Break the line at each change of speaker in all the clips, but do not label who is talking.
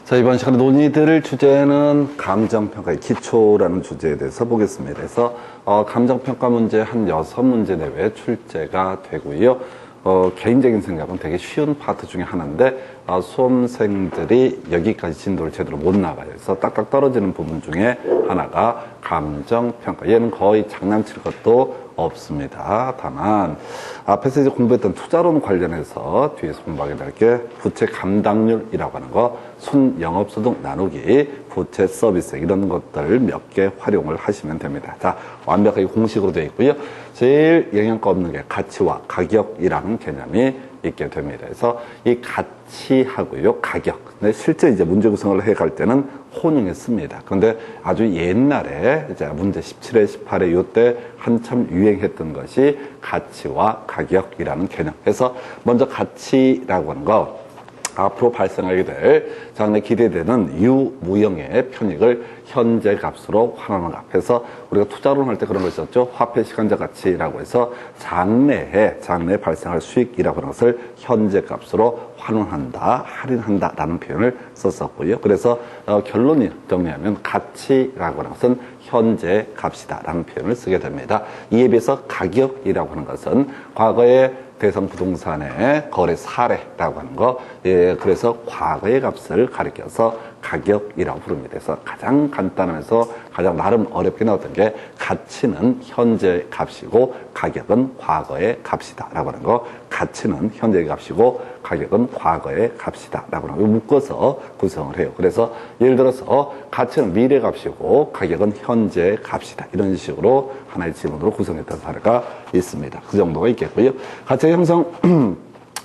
자, 이번 시간에 논의드릴 주제는 감정평가의 기초라는 주제에 대해서 보겠습니다. 그래서 감정평가 문제 한 6문제 내외 출제가 되고요. 개인적인 생각은 되게 쉬운 파트 중에 하나인데 수험생들이 여기까지 진도를 제대로 못 나가요. 그래서 딱딱 떨어지는 부분 중에 하나가 감정평가. 얘는 거의 장난칠 것도 없습니다. 다만 앞에서 이제 공부했던 투자론 관련해서 뒤에서 공부하게 될 게 부채 감당률이라고 하는 거, 순영업소득 나누기, 부채 서비스 이런 것들 몇 개 활용을 하시면 됩니다. 자, 완벽하게 공식으로 되어 있고요. 제일 영향가 없는 게 가치와 가격이라는 개념이 있게 됩니다. 그래서 이 가치하고요, 가격. 근데 실제 이제 문제 구성을 해 갈 때는 혼용해 씁니다. 그런데 아주 옛날에 이제 문제 17회, 18회 요때 한참 유행했던 것이 가치와 가격이라는 개념. 그래서 먼저 가치라고 하는 거, 앞으로 발생하게 될 장래 기대되는 유무형의 편익을 현재 값으로 환원하는 값. 그래서 우리가 투자론 할 때 그런 거 있었죠. 화폐 시간자 가치라고 해서 장래에 발생할 수익이라고 하는 것을 현재 값으로 환원한다, 할인한다라는 표현을 썼었고요. 그래서 결론이 정리하면 가치라고 하는 것은 현재 값이다라는 표현을 쓰게 됩니다. 이에 비해서 가격이라고 하는 것은 과거에 대상 부동산의 거래 사례라고 하는 거, 그래서 과거의 값을 가리켜서 가격이라고 부릅니다. 그래서 가장 간단하면서 가장 나름 어렵게 나왔던 게 가치는 현재 값이고 가격은 과거의 값이다라고 하는 거, 가치는 현재의 값이고 가격은 과거의 값이다라고 하는 거 묶어서 구성을 해요. 그래서 예를 들어서 가치는 미래 값이고 가격은 현재 값이다, 이런 식으로 하나의 지문으로 구성했던 사례가 있습니다. 그 정도가 있겠고요. 가치 형성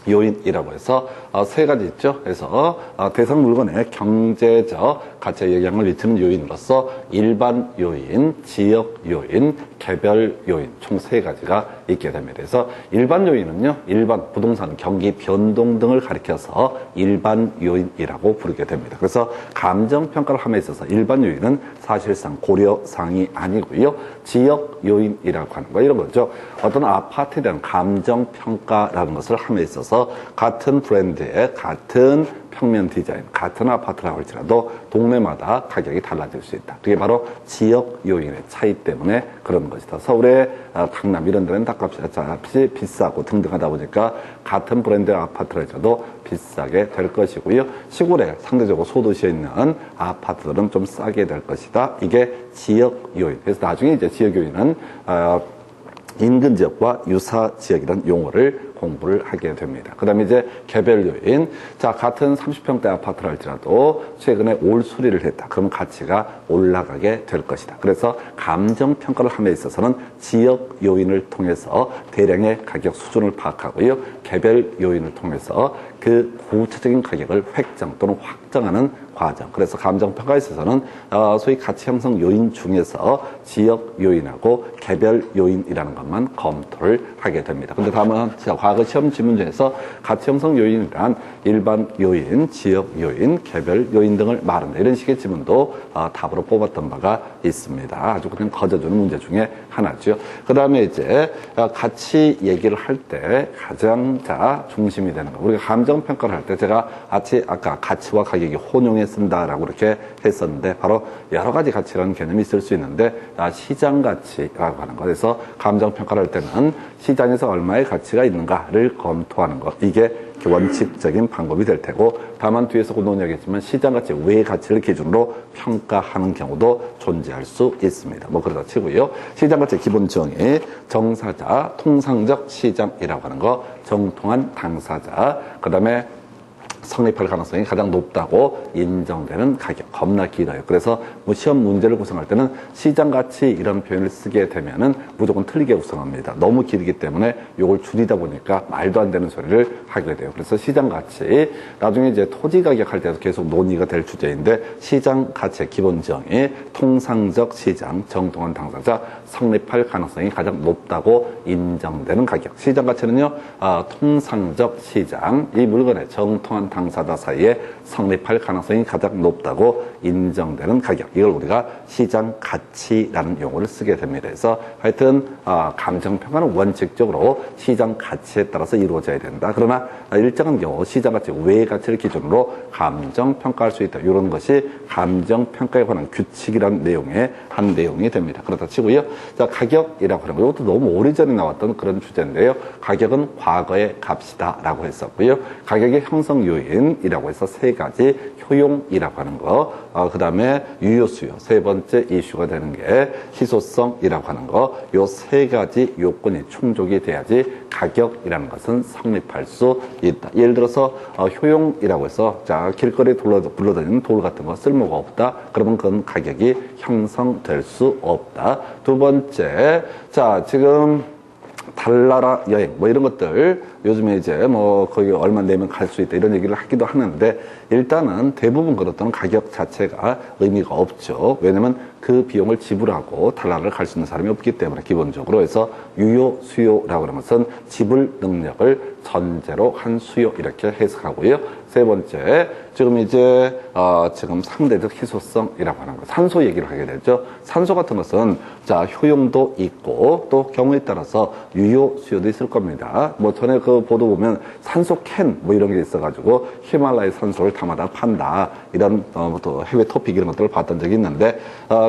요인이라고 해서 세 가지 있죠. 그래서 대상 물건의 경제적 가치에 영향을 미치는 요인으로서 일반 요인, 지역 요인, 개별 요인 총 세 가지가 있게 됩니다. 그래서 일반 요인은요, 일반 부동산 경기 변동 등을 가리켜서 일반 요인이라고 부르게 됩니다. 그래서 감정평가를 함에 있어서 일반 요인은 사실상 고려사항이 아니고요, 지역 요인이라고 하는 거, 이런 거죠. 어떤 아파트에 대한 감정평가라는 것을 함에 있어서 같은 브랜드의 같은 평면 디자인, 같은 아파트라고 할지라도 동네마다 가격이 달라질 수 있다. 그게 바로 지역 요인의 차이 때문에 그런 것이다. 서울의 강남 이런 데는 값이 비싸고 등등하다 보니까 같은 브랜드의 아파트라 해도 비싸게 될 것이고요. 시골에 상대적으로 소도시에 있는 아파트들은 좀 싸게 될 것이다. 이게 지역 요인. 그래서 나중에 이제 지역 요인은 인근 지역과 유사 지역이라는 용어를 공부를 하게 됩니다. 그 다음에 이제 개별 요인. 자, 같은 30평대 아파트를 할지라도 최근에 올 수리를 했다. 그러면 가치가 올라가게 될 것이다. 그래서 감정평가를 함에 있어서는 지역 요인을 통해서 대량의 가격 수준을 파악하고요. 개별 요인을 통해서 그 구체적인 가격을 획정 또는 확정하는 과정. 그래서 감정평가에 있어서는 소위 가치 형성 요인 중에서 지역 요인하고 개별 요인이라는 것만 검토를 하게 됩니다. 근데 다음은 과거 시험 지문 중에서 가치 형성 요인이란 일반 요인, 지역 요인, 개별 요인 등을 말한다, 이런 식의 지문도 답으로 뽑았던 바가 있습니다. 아주 그냥 거저주는 문제 중에 하나죠. 그 다음에 이제 가치 얘기를 할 때 가장 중심이 되는 거, 우리가 감정평가를 할 때 제가 아까 가치와 가격이 혼용해 쓴다라고 이렇게 했었는데, 바로 여러 가지 가치라는 개념이 있을 수 있는데 시장 가치라고 하는 거, 그래서 감정평가를 할 때는 시장에서 얼마의 가치가 있는가를 검토하는 것, 이게 원칙적인 방법이 될 테고, 다만 뒤에서 곧 논의하겠지만 시장 가치 외의 가치를 기준으로 평가하는 경우도 존재할 수 있습니다. 뭐 그러다 치고요. 시장 가치 기본 정의, 정사자, 통상적 시장이라고 하는 거, 정통한 당사자, 그 다음에 성립할 가능성이 가장 높다고 인정되는 가격. 겁나 길어요. 그래서 뭐 시험 문제를 구성할 때는 시장 가치 이런 표현을 쓰게 되면은 무조건 틀리게 구성합니다. 너무 길기 때문에 이걸 줄이다 보니까 말도 안 되는 소리를 하게 돼요. 그래서 시장 가치, 나중에 이제 토지 가격 할 때도 계속 논의가 될 주제인데, 시장 가치의 기본 정의, 통상적 시장, 정통한 당사자, 성립할 가능성이 가장 높다고 인정되는 가격. 시장 가치는요, 통상적 시장, 이 물건의 정통한 당사자 사이에 성립할 가능성이 가장 높다고 인정되는 가격. 이걸 우리가 시장 가치라는 용어를 쓰게 됩니다. 그래서 하여튼 감정평가는 원칙적으로 시장 가치에 따라서 이루어져야 된다. 그러나 일정한 경우 시장 가치 외의 가치를 기준으로 감정평가할 수 있다. 이런 것이 감정평가에 관한 규칙이라는 내용의 한 내용이 됩니다. 그렇다 치고요. 자, 가격이라고 하는 거, 이것도 너무 오래전에 나왔던 그런 주제인데요. 가격은 과거의 값이다라고 했었고요. 가격의 형성 요인이라고 해서 세 가지, 효용이라고 하는 거, 그 다음에 유효 수요, 세 번째 이슈가 되는 게 희소성이라고 하는 거, 요 세 가지 요건이 충족이 돼야지 가격이라는 것은 성립할 수 있다. 예를 들어서 효용이라고 해서 자, 길거리에 굴러다니는 돌 같은 거 쓸모가 없다. 그러면 그건 가격이 형성될 수 없다. 두 번째, 자, 지금 달나라 여행 뭐 이런 것들 요즘에 이제 뭐 거기 얼마 내면 갈 수 있다 이런 얘기를 하기도 하는데, 일단은 대부분 그렇다는 가격 자체가 의미가 없죠. 왜냐면 그 비용을 지불하고 달나라를 갈 수 있는 사람이 없기 때문에 기본적으로. 해서 유효 수요라고 하는 것은 지불 능력을 전제로 한 수요 이렇게 해석하고요. 세 번째, 지금 이제 지금 상대적 희소성이라고 하는 거, 산소 얘기를 하게 되죠. 산소 같은 것은 자, 효용도 있고 또 경우에 따라서 유효 수요도 있을 겁니다. 뭐 전에 그 보도 보면 산소 캔 뭐 이런 게 있어가지고 히말라야 산소를 담아다 판다 이런 또 해외 토픽 이런 것들을 봤던 적이 있는데,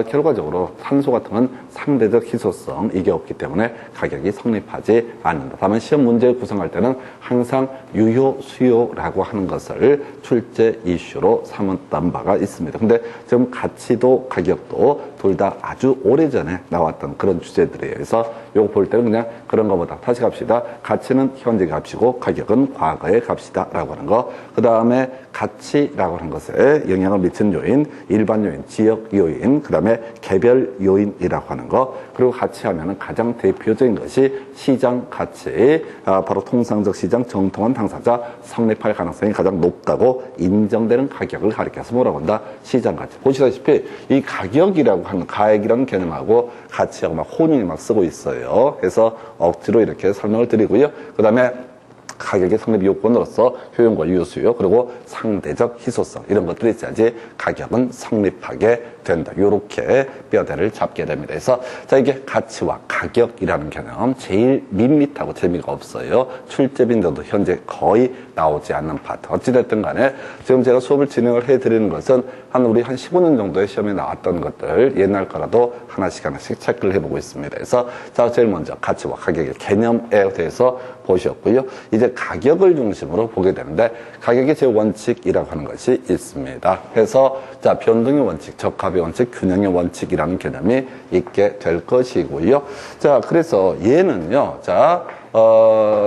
결과적으로 산소 같은 건 상대적 희소성 이게 없기 때문에 가격이 성립하지 않는다. 다만 시험 문제 구성할 때는 항상 유효 수요라고 하는 것을 출제 이슈로 삼았던 바가 있습니다. 근데 지금 가치도 가격도 둘 다 아주 오래전에 나왔던 그런 주제들이에요. 그래서 요거 볼 때는 그냥 그런 거보다 다시 갑시다. 가치는 현재 값이고 가격은 과거의 값이다 라고 하는 거. 그 다음에 가치라고 하는 것에 영향을 미친 요인, 일반 요인, 지역 요인, 그 다음에 개별 요인이라고 하는 거. 그리고 가치하면은 가장 대표적인 것이 시장 가치, 바로 통상적 시장 정통한 당사자 성립할 가능성이 가장 높다고 인정되는 가격을 가리켜서 뭐라고 한다? 시장 가치. 보시다시피 이 가격이라고 하는, 가액이라는 개념하고 가치하고 막 혼용이 막 쓰고 있어요. 그래서 억지로 이렇게 설명을 드리고요. 그 다음에 가격의 성립 요건으로서 효용과 유효 수요, 그리고 상대적 희소성 이런 것들이 있어야지 가격은 성립하게 된다. 요렇게 뼈대를 잡게 됩니다. 그래서 자, 이게 가치와 가격이라는 개념 제일 밋밋하고 재미가 없어요. 출제빈들도 현재 거의 나오지 않는 파트. 어찌됐든 간에 지금 제가 수업을 진행을 해드리는 것은 우리 한 15년 정도의 시험에 나왔던 것들 옛날 거라도 하나씩 체크를 해보고 있습니다. 그래서 자, 제일 먼저 가치와 가격의 개념에 대해서 보셨고요. 이제 가격을 중심으로 보게 되는데, 가격의 제1원칙이라고 하는 것이 있습니다. 그래서 자, 변동의 원칙, 적합의 원칙, 균형의 원칙이라는 개념이 있게 될 것이고요. 자, 그래서 얘는요, 자,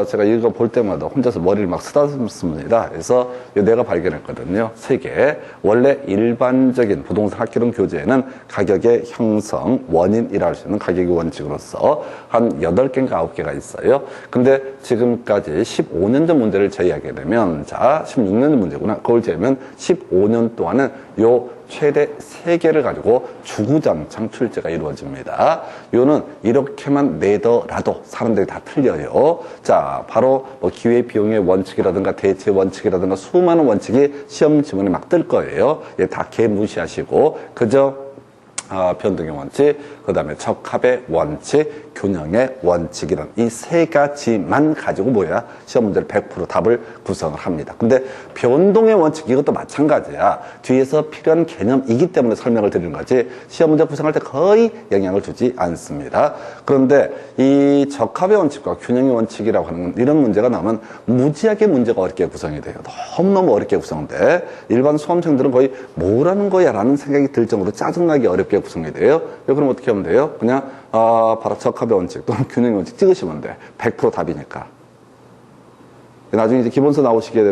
제가 이거 볼 때마다 혼자서 머리를 막 쓰다듬습니다. 그래서 내가 발견했거든요. 3개. 원래 일반적인 부동산 학개론 교재에는 가격의 형성, 원인이라 할 수 있는 가격의 원칙으로서 한 8개인가 9개가 있어요. 근데 지금까지 15년 전 문제를 제외하게 되면, 자, 16년 전 문제구나. 그걸 제외하면 15년 동안은 요 최대 3개를 가지고 주구장창 출제가 이루어집니다. 요는 이렇게만 내더라도 사람들이 다 틀려요. 자, 바로 뭐 기회비용의 원칙이라든가 대체 원칙이라든가 수많은 원칙이 시험 지문에 막 뜰 거예요. 얘 다 개무시하시고 그저 변동의 원칙, 그 다음에 적합의 원칙, 균형의 원칙이란 이 3가지만 가지고 시험 문제를 100% 답을 구성을 합니다. 근데 변동의 원칙 이것도 마찬가지야. 뒤에서 필요한 개념이기 때문에 설명을 드리는 거지 시험 문제 구성할 때 거의 영향을 주지 않습니다. 그런데 이 적합의 원칙과 균형의 원칙이라고 하는 이런 문제가 나오면 무지하게 문제가 어렵게 구성이 돼요. 너무너무 어렵게 구성돼. 일반 수험생들은 거의 뭐라는 거야 라는 생각이 들 정도로 짜증나게 어렵게 구성이 돼요. 그럼 어떻게 하면 돼요? 그냥 바로 적합의 원칙 또는 균형의 원칙 찍으시면 돼. 100% 답이니까. 나중에 이제 기본서 나오게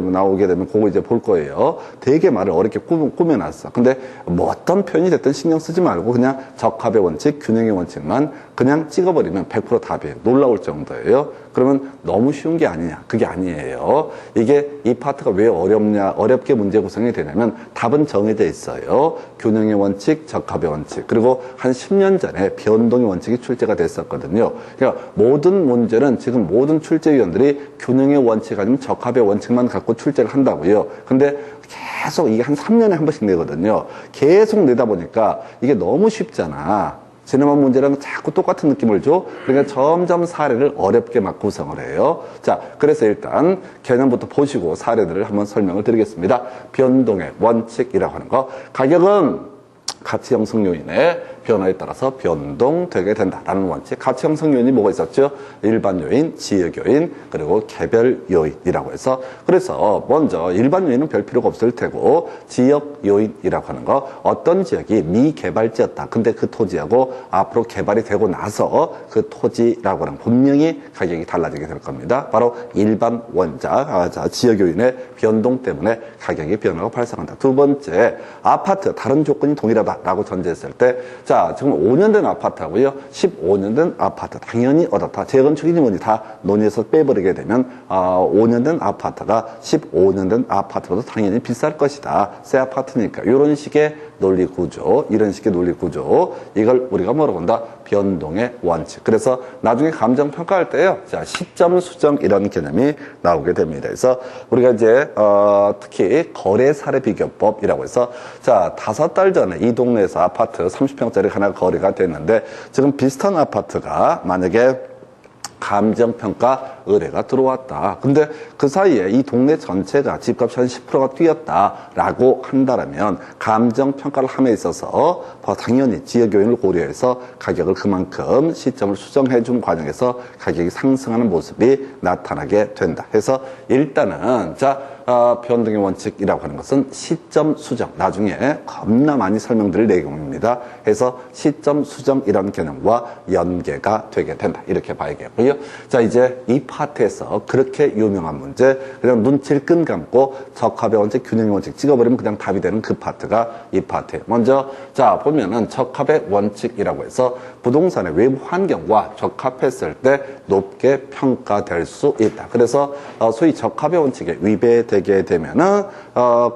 되면 그거 이제 볼 거예요. 되게 말을 어렵게 꾸며놨어. 근데 뭐 어떤 표현이 됐든 신경 쓰지 말고 그냥 적합의 원칙, 균형의 원칙만 그냥 찍어버리면 100% 답이에요. 놀라울 정도예요. 그러면 너무 쉬운 게 아니냐? 그게 아니에요. 이게 이 파트가 왜 어렵게 문제 구성이 되냐면 답은 정해져 있어요. 균형의 원칙, 적합의 원칙. 그리고 한 10년 전에 변동의 원칙이 출제가 됐었거든요. 그러니까 모든 문제는 지금 모든 출제위원들이 균형의 원칙 아니면 적합의 원칙만 갖고 출제를 한다고요. 근데 계속 이게 한 3년에 한 번씩 내거든요. 계속 내다 보니까 이게 너무 쉽잖아. 지난번 문제랑 자꾸 똑같은 느낌을 줘. 그러니까 점점 사례를 어렵게 막 구성을 해요. 자, 그래서 일단 개념부터 보시고 사례들을 한번 설명을 드리겠습니다. 변동의 원칙이라고 하는 거. 가격은 가치 형성 요인의 변화에 따라서 변동되게 된다라는 원칙. 가치 형성 요인이 뭐가 있었죠? 일반 요인, 지역 요인, 그리고 개별 요인이라고 해서, 그래서 먼저 일반 요인은 별 필요가 없을 테고 지역 요인이라고 하는 거, 어떤 지역이 미개발지였다. 근데 그 토지하고 앞으로 개발이 되고 나서 그 토지라고 하는 분명히 가격이 달라지게 될 겁니다. 바로 일반 원자, 지역 요인의 변동 때문에 가격의 변화가 발생한다. 두 번째, 아파트 다른 조건이 동일하다라고 전제했을 때, 자, 지금 5년 된 아파트하고요, 15년 된 아파트 당연히 어떻다. 재건축이니 뭐니 다 논의해서 빼버리게 되면 5년 된 아파트가 15년 된 아파트보다 당연히 비쌀 것이다. 새 아파트니까. 이런 식의 논리 구조, 이런 식의 논리 구조, 이걸 우리가 뭐라고 한다? 변동의 원칙. 그래서 나중에 감정 평가할 때요, 자, 시점 수정 이런 개념이 나오게 됩니다. 그래서 우리가 이제 특히 거래 사례 비교법이라고 해서, 자, 5달 전에 이 동네에서 아파트 30평짜리 하나 거래가 됐는데, 지금 비슷한 아파트가 만약에 감정평가 의뢰가 들어왔다. 근데 그 사이에 이 동네 전체가 집값이 한 10%가 뛰었다라고 한다면 감정평가를 함에 있어서 당연히 지역 요인을 고려해서 가격을 그만큼 시점을 수정해 준 과정에서 가격이 상승하는 모습이 나타나게 된다. 해서 일단은 변동의 원칙이라고 하는 것은 시점 수정, 나중에 겁나 많이 설명드릴 내용입니다. 해서 시점 수정이라는 개념과 연계가 되게 된다. 이렇게 봐야겠고요. 자, 이제 이 파트에서 그렇게 유명한 문제, 그냥 눈치를 끈 감고 적합의 원칙, 균형의 원칙 찍어버리면 그냥 답이 되는 그 파트가 이 파트예요. 먼저, 자, 보면은 적합의 원칙이라고 해서 부동산의 외부 환경과 적합했을 때 높게 평가될 수 있다. 그래서 소위 적합의 원칙에 위배되게 되면은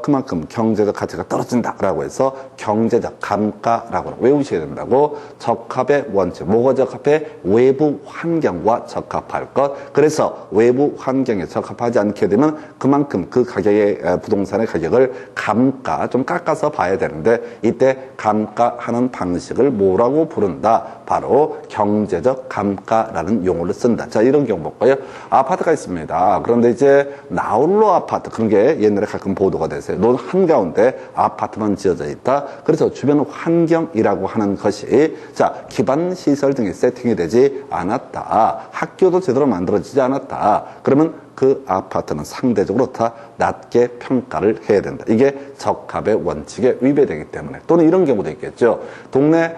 그만큼 경제적 가치가 떨어진다라고 해서 경제적 감가라고 외우셔야 된다고. 적합의 원칙, 뭐가 적합해? 외부 환경과 적합할 것. 그래서 외부 환경에 적합하지 않게 되면 그만큼 그 가격의 부동산의 가격을 감가, 좀 깎아서 봐야 되는데, 이때 감가하는 방식을 뭐라고 부른다? 바로 경제적 감가라는 용어를 쓴다. 자, 이런 경우 볼까요? 아파트가 있습니다. 그런데 이제 나홀로 아파트, 그런 게 옛날에 가끔 보도가 됐어요. 논 한가운데 아파트만 지어져 있다. 그래서 주변 환경이라고 하는 것이, 자, 기반 시설 등이 세팅이 되지 않았다. 학교도 제대로 만들어지지 않았다. 그러면 그 아파트는 상대적으로 다 낮게 평가를 해야 된다. 이게 적합의 원칙에 위배되기 때문에. 또는 이런 경우도 있겠죠. 동네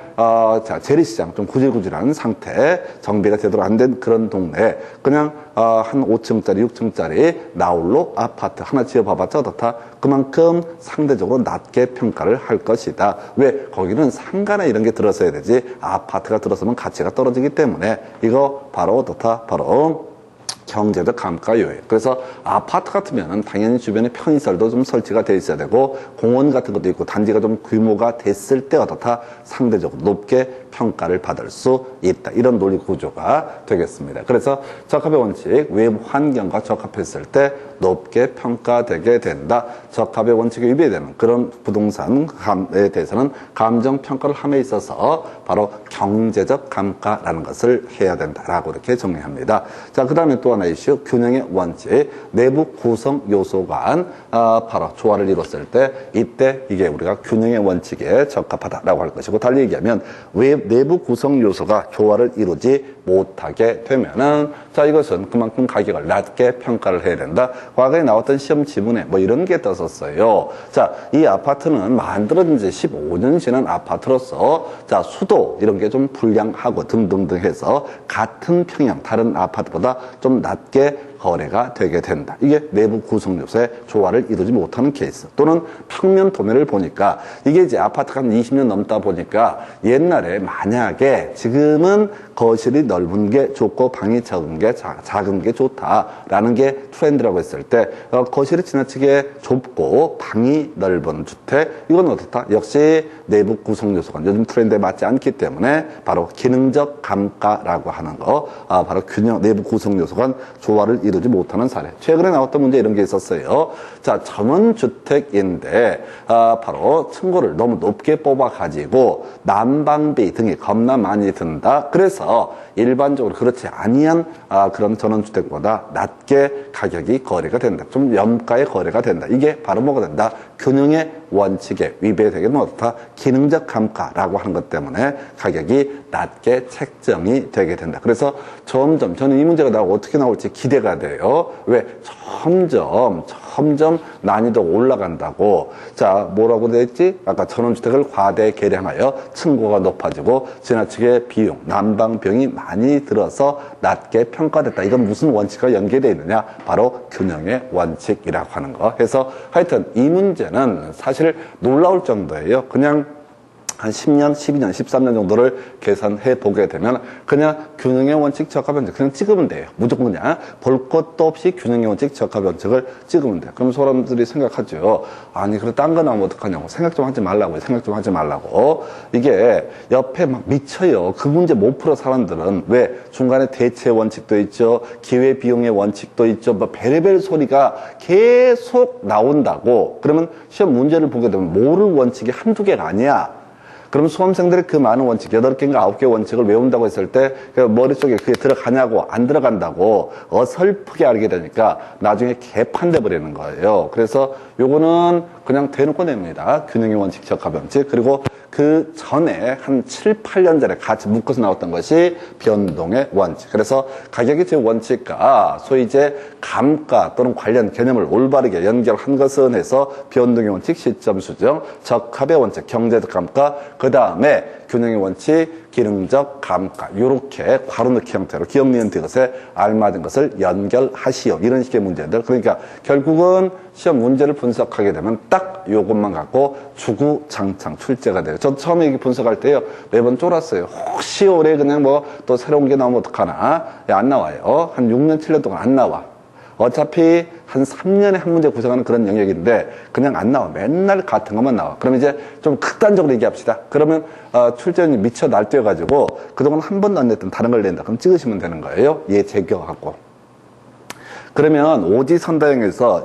재래시장 좀 구질구질한 상태, 정비가 제대로 안 된 그런 동네, 그냥 한 5층짜리 6층짜리 나홀로 아파트 하나 지어봐봤자 어떻다? 그만큼 상대적으로 낮게 평가를 할 것이다. 왜? 거기는 상가나 이런 게 들어서야 되지 아파트가 들어서면 가치가 떨어지기 때문에. 이거 바로 어떻다? 바로 경제적 감가 요인. 그래서 아파트 같으면 당연히 주변에 편의시설도 좀 설치가 돼 있어야 되고, 공원 같은 것도 있고, 단지가 좀 규모가 됐을 때 어떻다? 상대적으로 높게 평가를 받을 수 있다. 이런 논리 구조가 되겠습니다. 그래서 적합의 원칙, 외부 환경과 적합했을 때 높게 평가되게 된다. 적합의 원칙에 위배되는 그런 부동산에 대해서는 감정평가를 함에 있어서 바로 경제적 감가라는 것을 해야 된다라고 이렇게 정리합니다. 자, 그 다음에 또 하나 이슈, 균형의 원칙, 내부 구성 요소 간 바로 조화를 이뤘을 때, 이때 이게 우리가 균형의 원칙에 적합하다라고 할 것이고, 달리 얘기하면 내부 구성 요소가 조화를 이루지 못하게 되면은, 자, 이것은 그만큼 가격을 낮게 평가를 해야 된다. 과거에 나왔던 시험 지문에 뭐 이런 게 떴었어요. 자, 이 아파트는 만들어진 지 15년 지난 아파트로서, 자, 수도 이런 게 좀 불량하고 등등등 해서 같은 평형 다른 아파트보다 좀 낮게 거래가 되게 된다. 이게 내부 구성 요소의 조화를 이루지 못하는 케이스. 또는 평면 도면을 보니까 이게 이제 아파트가 한 20년 넘다 보니까 옛날에 만약에 지금은 거실이 넓은 게 좋고 방이 작은 게 좋다라는 게 트렌드라고 했을 때, 거실이 지나치게 좁고 방이 넓은 주택, 이건 어떻다? 역시 내부 구성 요소가 요즘 트렌드에 맞지 않기 때문에 바로 기능적 감가라고 하는 거, 바로 균형, 내부 구성 요소가 조화를 이루지 못하는 사례. 최근에 나왔던 문제 이런 게 있었어요. 자, 전원주택인데 바로 층고를 너무 높게 뽑아가지고 난방비 등이 겁나 많이 든다. 그래서 일반적으로 그렇지 아니한 그런 전원주택보다 낮게 가격이 거래가 된다. 좀 염가의 거래가 된다. 이게 바로 뭐가 된다? 균형의 원칙에 위배되게 놓다. 기능적 감가라고 하는 것 때문에 가격이 낮게 책정이 되게 된다. 그래서 점점 저는 이 문제가 나오고 어떻게 나올지 기대가 돼요. 왜? 점점 난이도가 올라간다고. 자, 뭐라고 됐지? 아까 전원주택을 과대 계량하여 층고가 높아지고 지나치게 비용, 난방 비용이 많이 들어서 낮게 평가됐다. 이건 무슨 원칙과 연계되어 있느냐? 바로 균형의 원칙이라고 하는 거. 해서 하여튼 이 문제는 사실 놀라울 정도예요. 그냥 한 10년, 12년, 13년 정도를 계산해 보게 되면 그냥 균형의 원칙 적합변칙 그냥 찍으면 돼요. 무조건 그냥 볼 것도 없이 균형의 원칙 적합변칙을 찍으면 돼요. 그럼 사람들이 생각하죠. 아니 그래 딴 거 나오면 어떡하냐고. 생각 좀 하지 말라고. 이게 옆에 막 미쳐요. 그 문제 못 풀어 사람들은. 왜? 중간에 대체 원칙도 있죠. 기회비용의 원칙도 있죠. 뭐 베레벨 소리가 계속 나온다고. 그러면 시험 문제를 보게 되면 모를 원칙이 한두 개가 아니야. 그럼 수험생들이 그 많은 원칙, 8개인가 9개 원칙을 외운다고 했을 때, 머릿속에 그게 들어가냐고, 안 들어간다고, 어설프게 알게 되니까, 나중에 개판돼 버리는 거예요. 그래서 요거는 그냥 대놓고 냅니다. 균형의 원칙, 적합원칙. 그리고 그 전에 한 7, 8년 전에 같이 묶어서 나왔던 것이 변동의 원칙. 그래서 가격의 제 원칙과 소위 이제 감가 또는 관련 개념을 올바르게 연결한 것은 해서 변동의 원칙, 시점 수정, 적합의 원칙, 경제적 감가, 그 다음에 균형의 원칙, 기능적 감가, 요렇게 괄호넣기 형태로 기억, 니은, 디귿에 알맞은 것을 연결하시오. 이런 식의 문제들. 그러니까 결국은 시험 문제를 분석하게 되면 딱 요것만 갖고 주구장창 출제가 돼요. 저 처음에 이게 분석할 때요, 매번 쫄았어요. 혹시 올해 그냥 뭐 또 새로운 게 나오면 어떡하나? 안 나와요. 한 6년, 7년 동안 안 나와. 어차피 한 3년에 한 문제 구성하는 그런 영역인데 그냥 안 나와. 맨날 같은 것만 나와. 그럼 이제 좀 극단적으로 얘기합시다. 그러면 출제원이 미쳐 날뛰어가지고 그동안 한 번도 안 냈던 다른 걸 낸다. 그럼 찍으시면 되는 거예요. 얘 제껴갖고. 그러면 오지선다형에서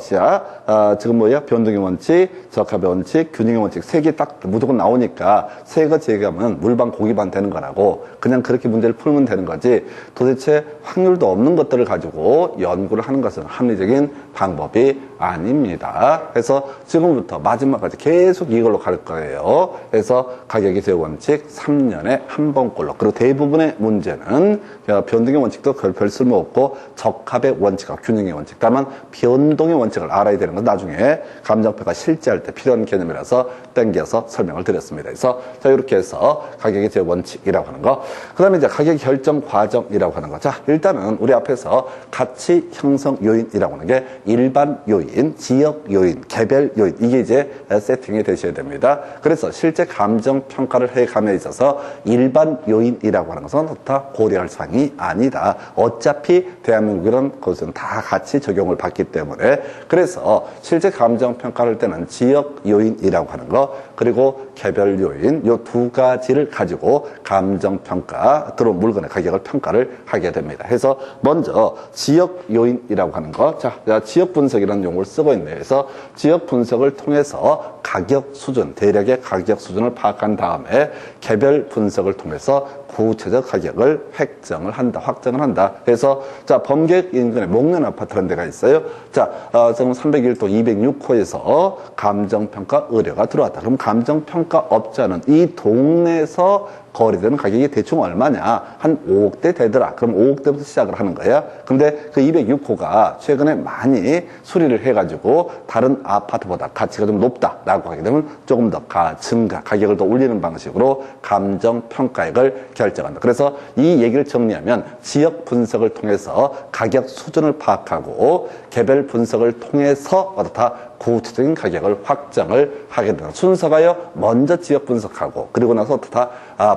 지금 뭐야? 변동의 원칙, 적합의 원칙, 균형의 원칙 세 개 딱 무조건 나오니까 세 개 제기하면 물반 고기반 되는 거라고 그냥 그렇게 문제를 풀면 되는 거지 도대체 확률도 없는 것들을 가지고 연구를 하는 것은 합리적인 방법이 아닙니다. 그래서 지금부터 마지막까지 계속 이걸로 갈 거예요. 그래서 가격의 제 원칙 3년에 한 번꼴로 그리고 대부분의 문제는 변동의 원칙도 별 쓸모 없고 적합의 원칙과 균형의 원칙 다만 변동의 원칙을 알아야 되는 건 나중에 감정평가 실제할 때 필요한 개념이라서 땡겨서 설명을 드렸습니다. 그래서 자 이렇게 해서 가격의 제 원칙이라고 하는 거 그 다음에 이제 가격 결정 과정이라고 하는 거. 자 일단은 우리 앞에서 가치 형성 요인이라고 하는 게 일반 요인, 지역 요인, 개별 요인 이게 이제 세팅이 되셔야 됩니다. 그래서 실제 감정 평가를 해감에 있어서 일반 요인이라고 하는 것은 다 고려할 사항이 아니다. 어차피 대한민국은 그것은 다 같이 적용을 받기 때문에 그래서 실제 감정 평가를 할 때는 지역 요인이라고 하는 거 그리고 개별 요인 요 두 가지를 가지고 감정 평가 들어온 물건의 가격을 평가를 하게 됩니다. 그래서 먼저 지역 요인이라고 하는 거 자 지역 분석이라는 용어를 쓰고 있네요. 그래서 지역 분석을 통해서 가격 수준 대략의 가격 수준을 파악한 다음에 개별 분석을 통해서 구체적 가격을 확정을 한다. 그래서 자 범계획 인근에 목련 아파트라는 데가 있어요. 자 지금 301동 206호에서 감정평가 의뢰가 들어왔다. 그럼 감정평가업자는 이 동네에서 거래되는 가격이 대충 얼마냐? 한 5억대 되더라. 그럼 5억대부터 시작을 하는 거야. 근데 그 206호가 최근에 많이 수리를 해가지고 다른 아파트보다 가치가 좀 높다라고 하게 되면 조금 더 증가, 가격을 더 올리는 방식으로 감정평가액을 결정한다. 그래서 이 얘기를 정리하면 지역 분석을 통해서 가격 수준을 파악하고 개별 분석을 통해서 어떻다? 구체적인 가격을 확정을 하게 된다. 순서가요, 먼저 지역 분석하고, 그리고 나서 어떻다?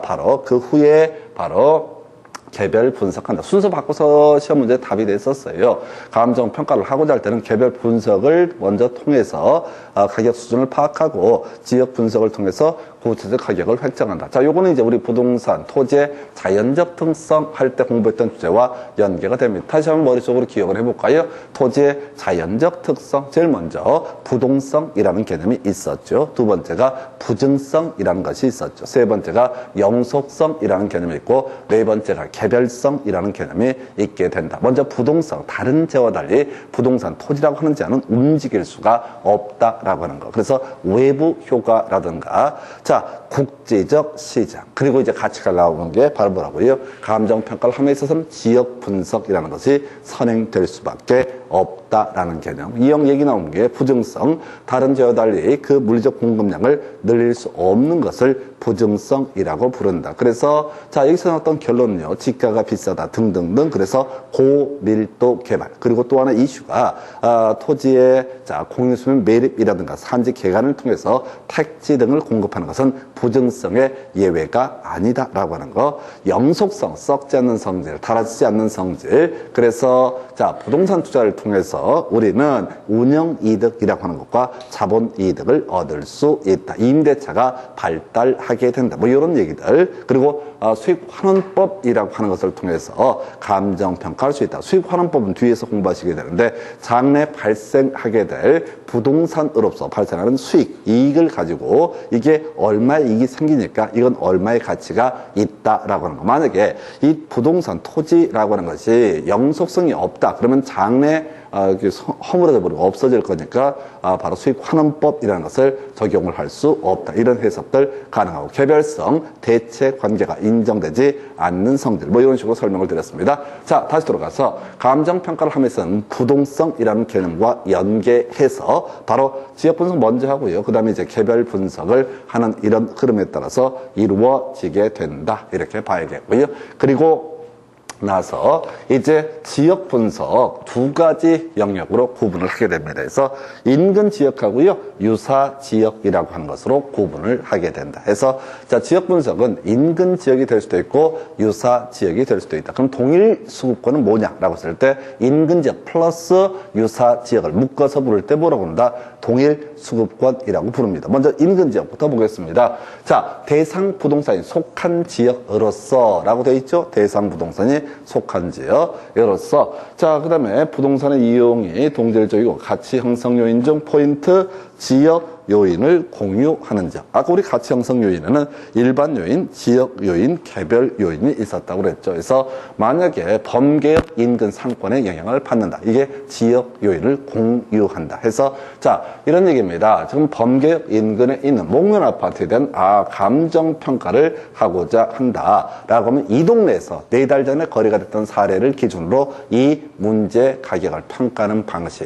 바로 그 후에 바로 개별 분석한다. 순서 바꿔서 시험 문제 답이 됐었어요. 감정 평가를 하고자 할 때는 개별 분석을 먼저 통해서 가격 수준을 파악하고 지역 분석을 통해서 구체적 가격을 획정한다. 자, 요거는 이제 우리 부동산, 토지의 자연적 특성 할 때 공부했던 주제와 연계가 됩니다. 다시 한번 머릿속으로 기억을 해볼까요? 토지의 자연적 특성, 제일 먼저 부동성이라는 개념이 있었죠. 두 번째가 부증성이라는 것이 있었죠. 세 번째가 영속성이라는 개념이 있고, 네 번째가 개별성이라는 개념이 있게 된다. 먼저 부동성, 다른 재와 달리 부동산, 토지라고 하는 재는 움직일 수가 없다라고 하는 거. 그래서 외부 효과라든가, 자, 국제적 시장, 그리고 이제 가치가 나오는 게 바로 뭐라고요? 감정평가를 함에 있어서는 지역 분석이라는 것이 선행될 수밖에 없다라는 개념. 이형 얘기 나온 게 부증성, 다른 재와 달리 그 물리적 공급량을 늘릴 수 없는 것을 부증성이라고 부른다. 그래서 자, 여기서 나왔던 결론은요, 지가가 비싸다 등등등. 그래서 고밀도 개발, 그리고 또 하나 이슈가 토지의 자, 공유수면 매립이라든가 산지 개간을 통해서 택지 등을 공급하는 것은 부증성의 예외가 아니다라고 하는 거. 영속성, 썩지 않는 성질, 달아지지 않는 성질. 그래서 자, 부동산 투자를 통해서 우리는 운영이득이라고 하는 것과 자본이득을 얻을 수 있다. 임대차가 발달하게 된다. 뭐 이런 얘기들. 그리고 수익환원법이라고 하는 것을 통해서 감정평가할 수 있다. 수익환원법은 뒤에서 공부하시게 되는데, 장래 발생하게 될 부동산으로서 발생하는 수익, 이익을 가지고 이게 얼마의 이익이 생기니까 이건 얼마의 가치가 있다라고 하는 거. 만약에 이 부동산, 토지라고 하는 것이 영속성이 없다. 그러면 장래 허물어져 버리고 없어질 거니까 바로 수익환원법이라는 것을 적용을 할 수 없다. 이런 해석들 가능하고, 개별성, 대체 관계가 인정되지 않는 성질, 뭐 이런 식으로 설명을 드렸습니다. 자, 다시 돌아가서 감정평가를 하면서는 부동성이라는 개념과 연계해서 바로 지역 분석 먼저 하고요. 그 다음에 이제 개별 분석을 하는 이런 흐름에 따라서 이루어지게 된다. 이렇게 봐야겠고요. 그리고 나서 이제 지역 분석 두 가지 영역으로 구분을 하게 됩니다. 그래서 인근 지역하고요, 유사 지역이라고 하는 것으로 구분을 하게 된다. 그래서 자, 지역 분석은 인근 지역이 될 수도 있고 유사 지역이 될 수도 있다. 그럼 동일 수급권은 뭐냐라고 했을 때 인근 지역 플러스 유사 지역을 묶어서 부를 때 뭐라고 한다? 동일 수급권이라고 부릅니다. 먼저 인근 지역부터 보겠습니다. 자, 대상 부동산이 속한 지역으로서 라고 되어 있죠. 대상 부동산이 속한 지역으로서. 자, 그 다음에 부동산의 이용이 동질적이고 가치 형성 요인 중 포인트 지역 요인을 공유하는 지역. 아까 우리 가치 형성 요인에는 일반 요인, 지역 요인, 개별 요인이 있었다고 그랬죠. 그래서 만약에 범계역 인근 상권에 영향을 받는다. 이게 지역 요인을 공유한다. 해서 자, 이런 얘기입니다. 지금 범계역 인근에 있는 목련 아파트에 대한 감정 평가를 하고자 한다라고 하면 이 동네에서 4달 전에 거래가 됐던 사례를 기준으로 이 문제 가격을 평가하는 방식.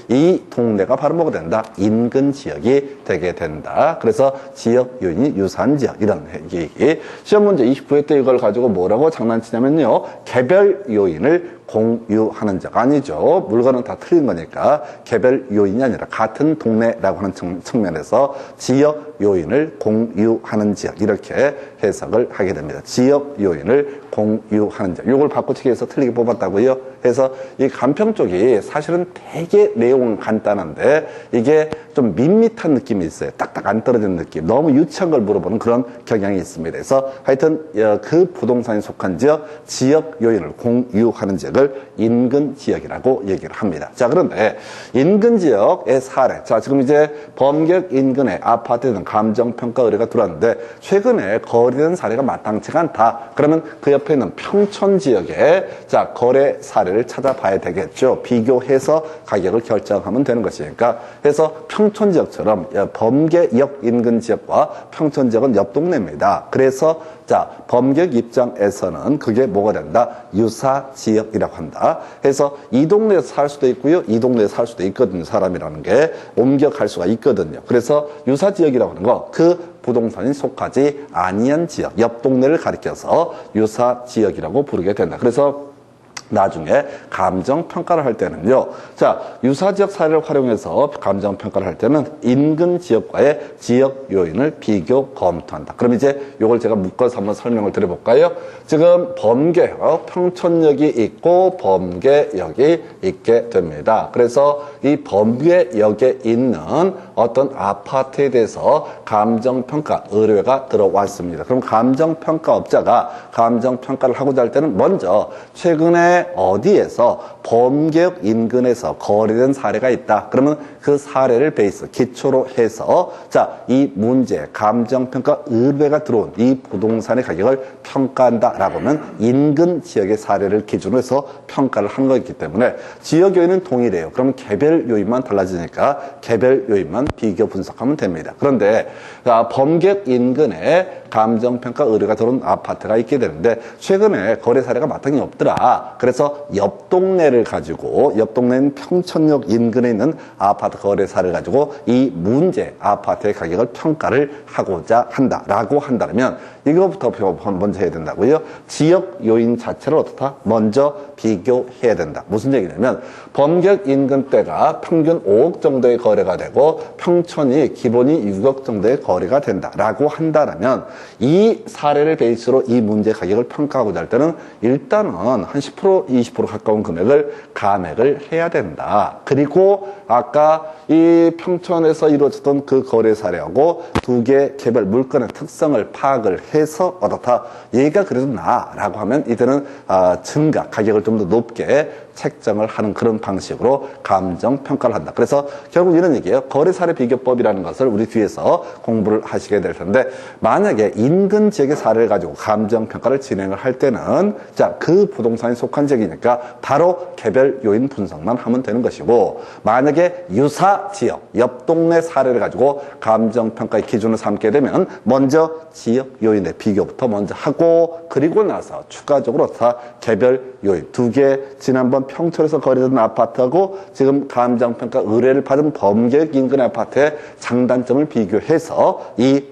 이 동네가 바로 뭐가 된다? 인근 지역이 되게 된다. 그래서 지역 요인이 유사한 지역, 이런 얘기. 시험 문제 29회 때 이걸 가지고 뭐라고 장난치냐면요, 개별 요인을 공유하는 적. 아니죠. 물건은 다 틀린 거니까 개별 요인이 아니라 같은 동네라고 하는 측면에서 지역 요인을 공유하는 지역, 이렇게 해석을 하게 됩니다. 지역 요인을 공유하는 지역. 이걸 바꿔치기해서 틀리게 뽑았다고요. 해서 이 간평 쪽이 사실은 되게 내용은 간단한데 이게 좀 밋밋한 느낌이 있어요. 딱딱 안 떨어지는 느낌. 너무 유치한 걸 물어보는 그런 경향이 있습니다. 그래서 하여튼 그 부동산이 속한 지역 요인을 공유하는 지역을 인근 지역이라고 얘기를 합니다. 자, 그런데 인근 지역의 사례. 자, 지금 이제 범계역 인근에 아파트에 대한 감정평가 의뢰가 들어왔는데 최근에 거래된 사례가 마땅치가 않다. 그러면 그 옆에 있는 평촌 지역에 자, 거래 사례를 찾아봐야 되겠죠. 비교해서 가격을 결정하면 되는 것이니까. 그래서 평촌 지역처럼 범계역 인근 지역과 평촌 지역은 옆 동네입니다. 그래서 자, 범계역 입장에서는 그게 뭐가 된다? 유사 지역이라고 한다. 그래서 이 동네에서 살 수도 있고요, 이 동네에서 살 수도 있거든요. 사람이라는 게 옮겨갈 수가 있거든요. 그래서 유사 지역이라고 하는 거, 그 부동산이 속하지 아니한 지역, 옆 동네를 가리켜서 유사 지역이라고 부르게 된다. 그래서 나중에 감정평가를 할 때는요. 자, 유사지역 사례를 활용해서 감정평가를 할 때는 인근 지역과의 지역 요인을 비교 검토한다. 그럼 이제 이걸 제가 묶어서 한번 설명을 드려볼까요? 지금 범계, 평촌역이 있고 범계역이 있게 됩니다. 그래서 이 범계역에 있는 어떤 아파트에 대해서 감정평가 의뢰가 들어왔습니다. 그럼 감정평가업자가 감정평가를 하고자 할 때는 먼저 최근에 어디에서 범계역 인근에서 거래된 사례가 있다. 그러면 그 사례를 베이스, 기초로 해서 자, 이 문제, 감정평가 의뢰가 들어온 이 부동산의 가격을 평가한다라고 하면 인근 지역의 사례를 기준으로 해서 평가를 한 거기 때문에 지역 요인은 동일해요. 그러면 개별 요인만 달라지니까 개별 요인만 비교 분석하면 됩니다. 그런데 범계역 인근에 감정평가 의뢰가 들어온 아파트가 있게 되는데 최근에 거래 사례가 마땅히 없더라. 그래서 옆 동네를 가지고 옆 동네는 평촌역 인근에 있는 아파트 거래 사례를 가지고 이 문제 아파트의 가격을 평가를 하고자 한다라고 한다면 이거부터 먼저 해야 된다고요. 지역 요인 자체를 어떻다? 먼저 비교해야 된다. 무슨 얘기냐면 범계역 인근대가 평균 5억 정도의 거래가 되고 평촌이 기본이 6억 정도의 거래가 된다라고 한다면 이 사례를 베이스로 이 문제 가격을 평가하고자 할 때는 일단은 한 10%, 20% 가까운 금액을 감액을 해야 된다. 그리고 아까 이 평촌에서 이루어졌던 그 거래 사례하고 두 개 개별 물건의 특성을 파악을 해서 어떻다. 얘가 그래도 나라고 하면 이때는 증가, 가격을 좀 더 높게 책정을 하는 그런 방식으로 감정평가를 한다. 그래서 결국 이런 얘기예요. 거래사례 비교법이라는 것을 우리 뒤에서 공부를 하시게 될 텐데 만약에 인근 지역의 사례를 가지고 감정평가를 진행을 할 때는 자, 그 부동산이 속한 지역이니까 바로 개별 요인 분석만 하면 되는 것이고 만약에 유사 지역, 옆 동네 사례를 가지고 감정평가의 기준을 삼게 되면 먼저 지역 요인의 비교부터 먼저 하고 그리고 나서 추가적으로 다 개별 요인 두 개 지난번 평촌에서 거래되는 아파트하고 지금 감정평가 의뢰를 받은 범계역 인근 아파트의 장단점을 비교해서 이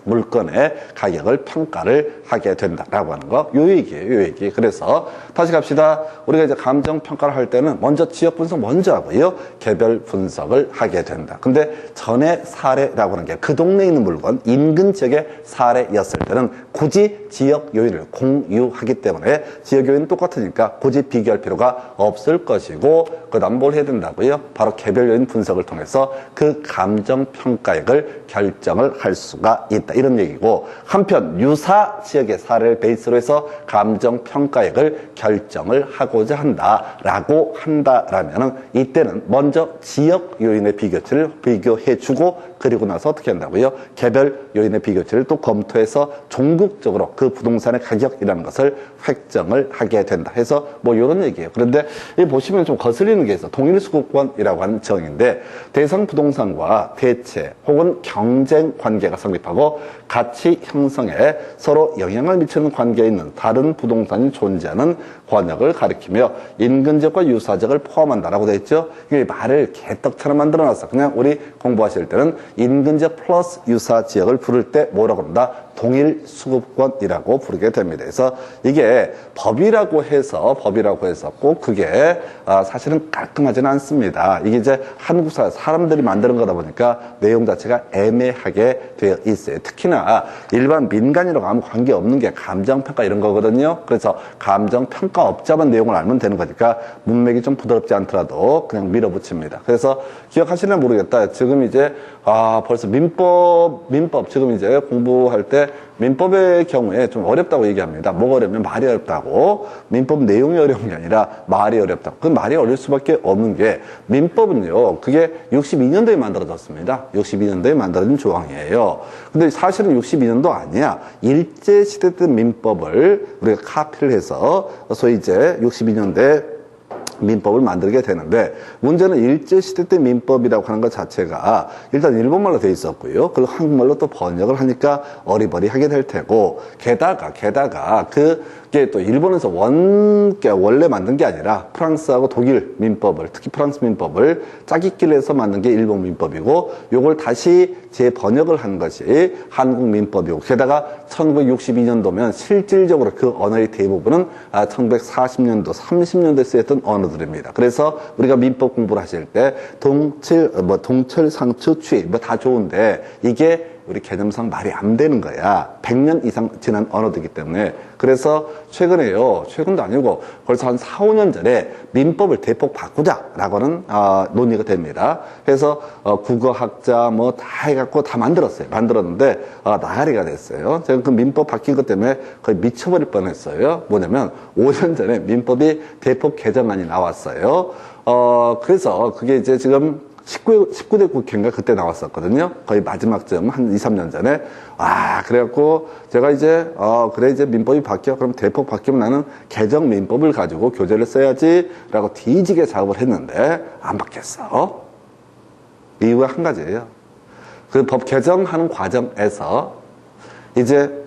물건의 가격을 평가를 하게 된다라고 하는 거. 요 얘기예요, 요 얘기. 그래서 다시 갑시다. 우리가 이제 감정 평가를 할 때는 먼저 지역 분석 먼저 하고요. 개별 분석을 하게 된다. 근데 전에 사례라고 하는 게 그 동네에 있는 물건, 인근 지역의 사례였을 때는 굳이 지역 요인을 공유하기 때문에 지역 요인은 똑같으니까 굳이 비교할 필요가 없을 것이고 그다음 뭘 해야 된다고요? 바로 개별 요인 분석을 통해서 그 감정 평가액을 결정을 할 수가 있다. 이런 얘기고 한편 유사 지역의 사례를 베이스로 해서 감정 평가액을 결정을 하고자 한다라고 한다라면은 이때는 먼저 지역 요인의 비교치를 비교해주고 그리고 나서 어떻게 한다고요? 개별 요인의 비교치를 또 검토해서 종국적으로 그 부동산의 가격이라는 것을 획정을 하게 된다 해서 뭐 이런 얘기예요. 그런데 이 보시면 좀 거슬리는 게 있어. 동일수급권이라고 하는 정의인데 대상 부동산과 대체 혹은 경쟁 관계가 성립하고 가치 형성에 서로 영향을 미치는 관계에 있는 다른 부동산이 존재하는 권역을 가리키며 인근 지역과 유사 지역을 포함한다라고 되어 있죠. 이게 말을 개떡처럼 만들어놨어. 그냥 우리 공부하실 때는 인근 지역 플러스 유사 지역을 부를 때 뭐라고 합니다? 동일 수급권이라고 부르게 됩니다. 그래서 이게 법이라고 해서 꼭 그게 사실은 깔끔하지는 않습니다. 이게 이제 한국 사람들이 만드는 거다 보니까 내용 자체가 애매하게 되어 있어요. 특히나 일반 민간이라고 아무 관계 없는 게 감정평가 이런 거거든요. 그래서 감정평가업자만 내용을 알면 되는 거니까 문맥이 좀 부드럽지 않더라도 그냥 밀어붙입니다. 그래서 기억하시나 모르겠다. 지금 이제 벌써 민법 지금 이제 공부할 때 민법의 경우에 좀 어렵다고 얘기합니다. 뭐가 어렵냐면 말이 어렵다고. 민법 내용이 어려운 게 아니라 말이 어렵다고. 그 말이 어려울 수밖에 없는 게 민법은요. 그게 62년도에 만들어졌습니다. 62년도에 만들어진 조항이에요. 근데 사실은 62년도 아니야. 일제시대 때 민법을 우리가 카피를 해서 소위 이제 62년도에 민법을 만들게 되는데, 문제는 일제시대 때 민법이라고 하는 것 자체가 일단 일본말로 돼 있었고요. 그리고 한국말로 또 번역을 하니까 어리버리하게 될 테고, 게다가 그게 또 일본에서 원래 만든 게 아니라 프랑스하고 독일 민법을, 특히 프랑스 민법을 짜깁기를 해서 만든 게 일본 민법이고, 요걸 다시 재번역을 한 것이 한국 민법이고, 게다가 1962년도면 실질적으로 그 언어의 대부분은 1940년도, 30년대에 쓰였던 언어들입니다. 그래서 우리가 민법 공부를 하실 때 동철, 상추, 추 다 좋은데 이게 우리 개념상 말이 안 되는 거야. 100년 이상 지난 언어들이기 때문에. 그래서 최근에요, 최근도 아니고 벌써 한 4, 5년 전에 민법을 대폭 바꾸자라고 하는 논의가 됩니다. 그래서 국어학자 뭐 다 해갖고 다 만들었는데 나가리가 됐어요. 제가 그 민법 바뀐 것 때문에 거의 미쳐버릴 뻔했어요. 뭐냐면 5년 전에 민법이 대폭 개정안이 나왔어요. 그래서 그게 이제 지금 19대 국회인가 그때 나왔었거든요. 거의 마지막쯤 한 2, 3년 전에. 그래갖고 제가 이제 그래 이제 민법이 바뀌어. 그럼 대폭 바뀌면 나는 개정 민법을 가지고 교재를 써야지 라고 뒤지게 작업을 했는데 안 바뀌었어. 이유가 한 가지예요. 그 법 개정하는 과정에서 이제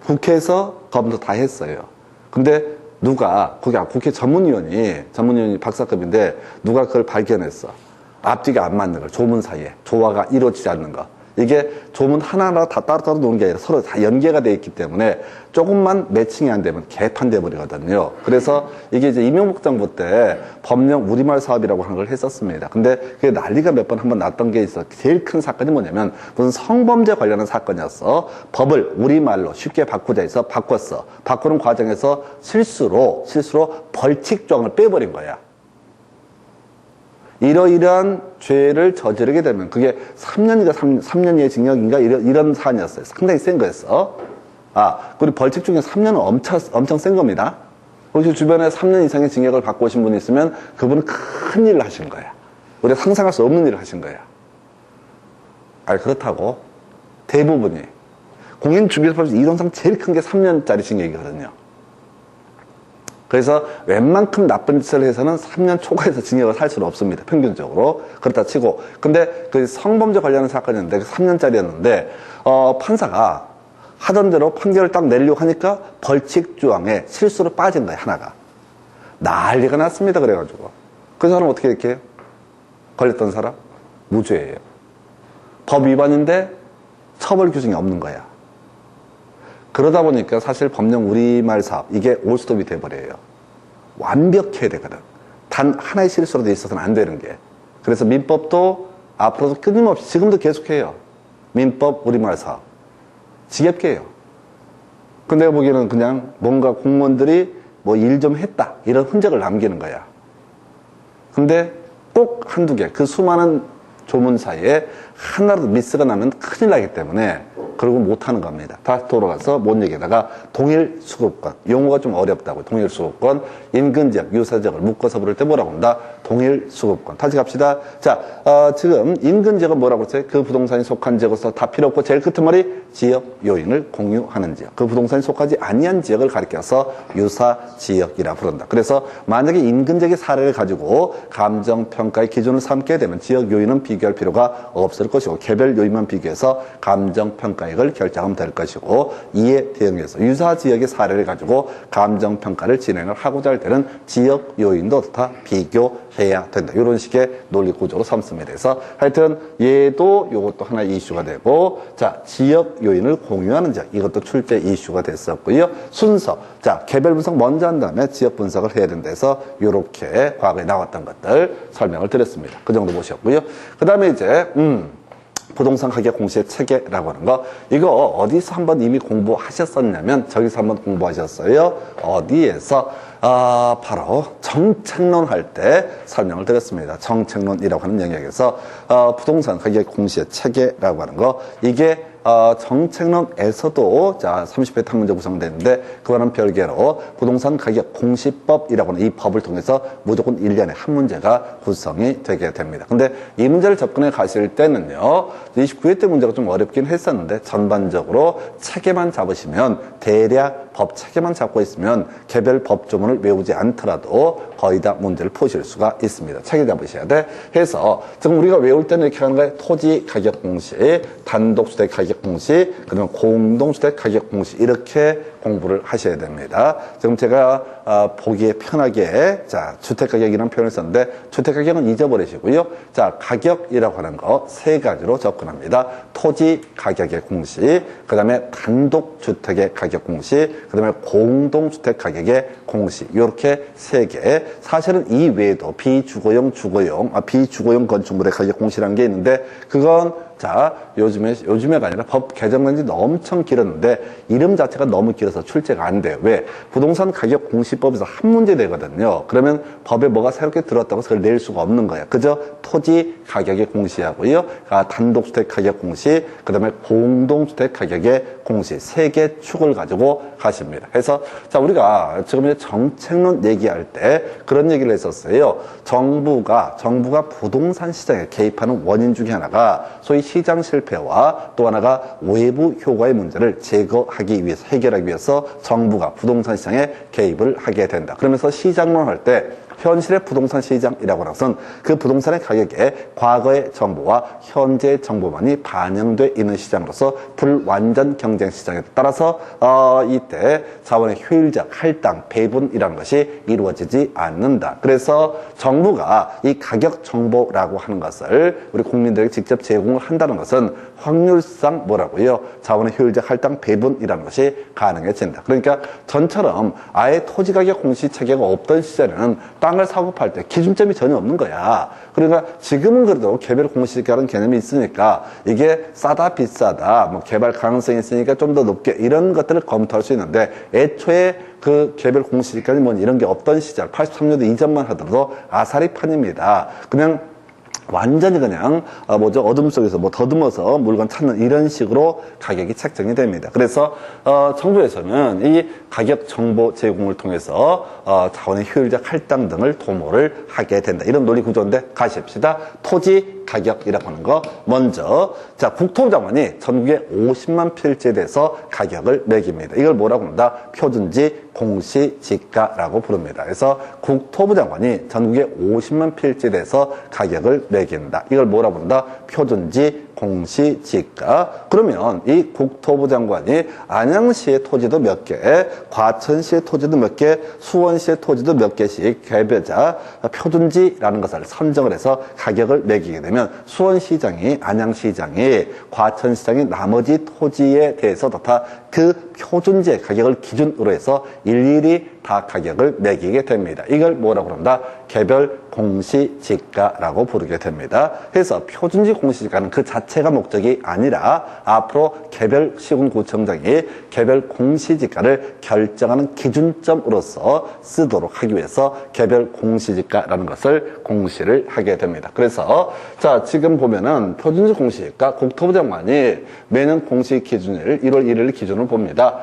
국회에서 검토 다 했어요. 근데 누가 국회 전문위원이 박사급인데 누가 그걸 발견했어. 앞뒤가 안 맞는 걸, 조문 사이에 조화가 이루어지지 않는 거. 이게 조문 하나하나 다 따로따로 놓은 게 아니라 서로 다 연계가 돼 있기 때문에 조금만 매칭이 안 되면 개판돼 버리거든요. 그래서 이게 이제 이명박 정부 때 법령 우리말 사업이라고 하는 걸 했었습니다. 근데 그게 난리가 몇 번 한번 났던 게 있어. 제일 큰 사건이 뭐냐면 무슨 성범죄 관련한 사건이었어. 법을 우리말로 쉽게 바꾸자 해서 바꿨어. 바꾸는 과정에서 실수로 벌칙 조항을 빼버린 거야. 이러이러한 죄를 저지르게 되면 그게 3년 이하의 징역인가 이런 사안이었어요. 상당히 센 거였어. 그리고 벌칙 중에 3년은 엄청 센 겁니다. 혹시 주변에 3년 이상의 징역을 받고 오신 분이 있으면 그분은 큰 일을 하신 거야. 우리가 상상할 수 없는 일을 하신 거야. 그렇다고 대부분이 공인중개사법 이론상 제일 큰 게 3년짜리 징역이거든요. 그래서 웬만큼 나쁜 짓을 해서는 3년 초과해서 징역을 살 수는 없습니다. 평균적으로. 그렇다 치고. 근데 그 성범죄 관련한 사건이었는데 3년짜리였는데 판사가 하던 대로 판결을 딱 내려고 하니까 벌칙 조항에 실수로 빠진 거야, 하나가. 난리가 났습니다. 그래가지고. 그 사람 어떻게 이렇게 해요? 걸렸던 사람? 무죄예요. 법 위반인데 처벌 규정이 없는 거야. 그러다 보니까 사실 법령 우리말 사업, 이게 올스톱이 돼버려요. 완벽해야 되거든. 단 하나의 실수로 돼 있어서는 안 되는 게. 그래서 민법도 앞으로도 끊임없이, 지금도 계속해요. 민법 우리말 사업. 지겹게 해요. 근데 내가 보기에는 그냥 뭔가 공무원들이 뭐 일 좀 했다, 이런 흔적을 남기는 거야. 근데 꼭 한두 개, 그 수많은 조문 사이에 하나라도 미스가 나면 큰일 나기 때문에 그러고 못하는 겁니다. 다시 돌아가서 못 얘기에다가 동일수급권, 용어가 좀 어렵다고. 동일수급권, 인근지역, 유사지역을 묶어서 부를 때 뭐라고 한다? 동일수급권. 다시 갑시다. 자, 지금 인근지역은 뭐라고 했어요? 그 부동산이 속한 지역으로서 다 필요 없고 제일 끝에 말이 지역 요인을 공유하는 지역. 그 부동산이 속하지 아니한 지역을 가리켜서 유사지역이라 부른다. 그래서 만약에 인근지역의 사례를 가지고 감정평가의 기준을 삼게 되면 지역 요인은 비교할 필요가 없을 것이고 개별 요인만 비교해서 감정평가액을 결정하면 될 것이고, 이에 대응해서 유사지역의 사례를 가지고 감정평가를 진행을 하고자 할 때는 지역 요인도 다 비교해야 된다. 이런 식의 논리 구조로 삼습니다. 그래서 하여튼 얘도 요것도 하나의 이슈가 되고, 자, 지역 요인을 공유하는 지역, 이것도 출제 이슈가 됐었고요. 순서, 자, 개별 분석 먼저 한 다음에 지역 분석을 해야 된다 해서 이렇게 과거에 나왔던 것들 설명을 드렸습니다. 그 정도 보셨고요. 그 다음에 이제 부동산 가격 공시의 체계라고 하는 거, 이거 어디서 한번 이미 공부하셨었냐면 저기서 한번 공부하셨어요. 어디에서? 바로 정책론 할 때 설명을 드렸습니다. 정책론이라고 하는 영역에서 부동산 가격 공시의 체계라고 하는 거, 이게 정책론에서도 자 30회 탐문제 구성되는데 그와는 별개로 부동산 가격 공시법이라고 하는 이 법을 통해서 무조건 1년에 한 문제가 구성이 되게 됩니다. 근데 이 문제를 접근해 가실 때는요, 29회 때 문제가 좀 어렵긴 했었는데 전반적으로 체계만 잡으시면 대략 법 체계만 잡고 있으면 개별 법조문을 외우지 않더라도 거의 다 문제를 푸실 수가 있습니다. 체계 잡으셔야 돼. 해서 지금 우리가 외울 때는 이렇게 하는 거예요. 토지 가격 공시, 단독주택 가격 공시, 그다음에 공동주택 가격 공시 이렇게 공부를 하셔야 됩니다. 지금 제가 보기에 편하게 자 주택 가격이라는 표현을 썼는데 주택 가격은 잊어버리시고요. 자 가격이라고 하는 거 세 가지로 접근합니다. 토지 가격의 공시, 그다음에 단독주택의 가격 공시, 그다음에 공동주택 가격의 공시 이렇게 세 개. 사실은 이 외에도 비주거용 건축물의 가격 공시라는 게 있는데 그건 자 요즘에가 아니라 법 개정된 지는 엄청 길었는데 이름 자체가 너무 길어서 출제가 안 돼요. 왜? 부동산 가격 공시법에서 한 문제 되거든요. 그러면 법에 뭐가 새롭게 들어왔다고 해서 그걸 낼 수가 없는 거예요. 그저 토지 가격의 공시하고요, 단독주택 가격 공시, 그 다음에 공동주택 가격의 공시 세 개 축을 가지고 가십니다. 그래서 자 우리가 지금 이제 정책론 얘기할 때 그런 얘기를 했었어요. 정부가 부동산 시장에 개입하는 원인 중에 하나가 소위 시장 실패와 또 하나가 외부 효과의 문제를 제거하기 위해서 해결하기 위해서 정부가 부동산 시장에 개입을 하게 된다. 그러면서 시장론 할 때 현실의 부동산 시장이라고 하는 것은 그 부동산의 가격에 과거의 정보와 현재의 정보만이 반영되어 있는 시장으로서 불완전 경쟁 시장에 따라서 이때 자원의 효율적 할당, 배분이라는 것이 이루어지지 않는다. 그래서 정부가 이 가격 정보라고 하는 것을 우리 국민들에게 직접 제공을 한다는 것은 확률상 뭐라고요? 자원의 효율적 할당, 배분이라는 것이 가능해진다. 그러니까 전처럼 아예 토지 가격 공시 체계가 없던 시절에는 땅을 사고 팔 때 기준점이 전혀 없는 거야. 그러니까 지금은 그래도 개별 공시지가라는 개념이 있으니까 이게 싸다 비싸다 뭐 개발 가능성이 있으니까 좀 더 높게 이런 것들을 검토할 수 있는데 애초에 그 개별 공시지가는 뭐 이런 게 없던 시절 83년도 이전만 하더라도 아사리판입니다. 그냥 완전히 그냥 어둠 속에서 더듬어서 물건 찾는 이런 식으로 가격이 책정이 됩니다. 그래서 정부에서는 이 가격 정보 제공을 통해서 자원의 효율적 할당 등을 도모를 하게 된다. 이런 논리 구조인데 가십시다. 토지 가격이라고 하는 거 먼저 자 국토부 장관이 전국에 50만 필지에 대해서 가격을 매깁니다. 이걸 뭐라고 한다? 표준지 공시지가라고 부릅니다. 그래서 국토부 장관이 전국에 50만 필지에 대해서 가격을 매긴다. 이걸 뭐라고 한다? 표준지 공시지가. 그러면 이 국토부 장관이 안양시의 토지도 몇 개, 과천시의 토지도 몇 개, 수원시의 토지도 몇 개씩 개별자 표준지라는 것을 선정을 해서 가격을 매기게 되면 수원시장이, 안양시장이, 과천시장이 나머지 토지에 대해서도 다 그 표준지의 가격을 기준으로 해서 일일이 다 가격을 매기게 됩니다. 이걸 뭐라고 한다? 개별 공시지가라고 부르게 됩니다. 그래서 표준지 공시지가는 그 자체가 목적이 아니라 앞으로 개별 시군구청장이 개별 공시지가를 결정하는 기준점으로서 쓰도록 하기 위해서 개별 공시지가라는 것을 공시를 하게 됩니다. 그래서 자 지금 보면은 표준지 공시지가 국토부 장관이 매년 공시 기준일 1월 1일 기준으로 봅니다.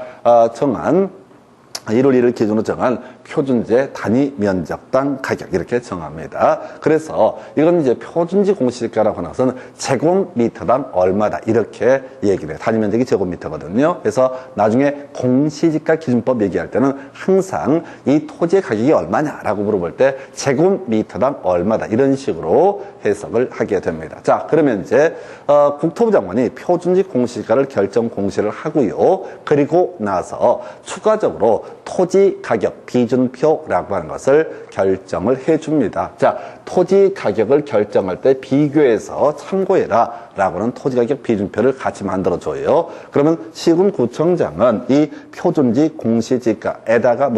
1월 1일 기준으로 정한 표준지의 단위 면적당 가격 이렇게 정합니다. 그래서 이건 이제 표준지 공시지가라고 하는 것은 제곱미터당 얼마다 이렇게 얘기를 해요. 단위 면적이 제곱미터거든요. 그래서 나중에 공시지가 기준법 얘기할 때는 항상 이 토지의 가격이 얼마냐라고 물어볼 때 제곱미터당 얼마다 이런 식으로 해석을 하게 됩니다. 자 그러면 이제 국토부 장관이 표준지 공시지가를 결정 공시를 하고요. 그리고 나서 추가적으로 토지 가격 비준표라고 하는 것을 결정을 해줍니다. 자, 토지 가격을 결정할 때 비교해서 참고해라 라고 하는 토지 가격 비준표를 같이 만들어줘요. 그러면 시군구청장은 이 표준지 공시지가에다가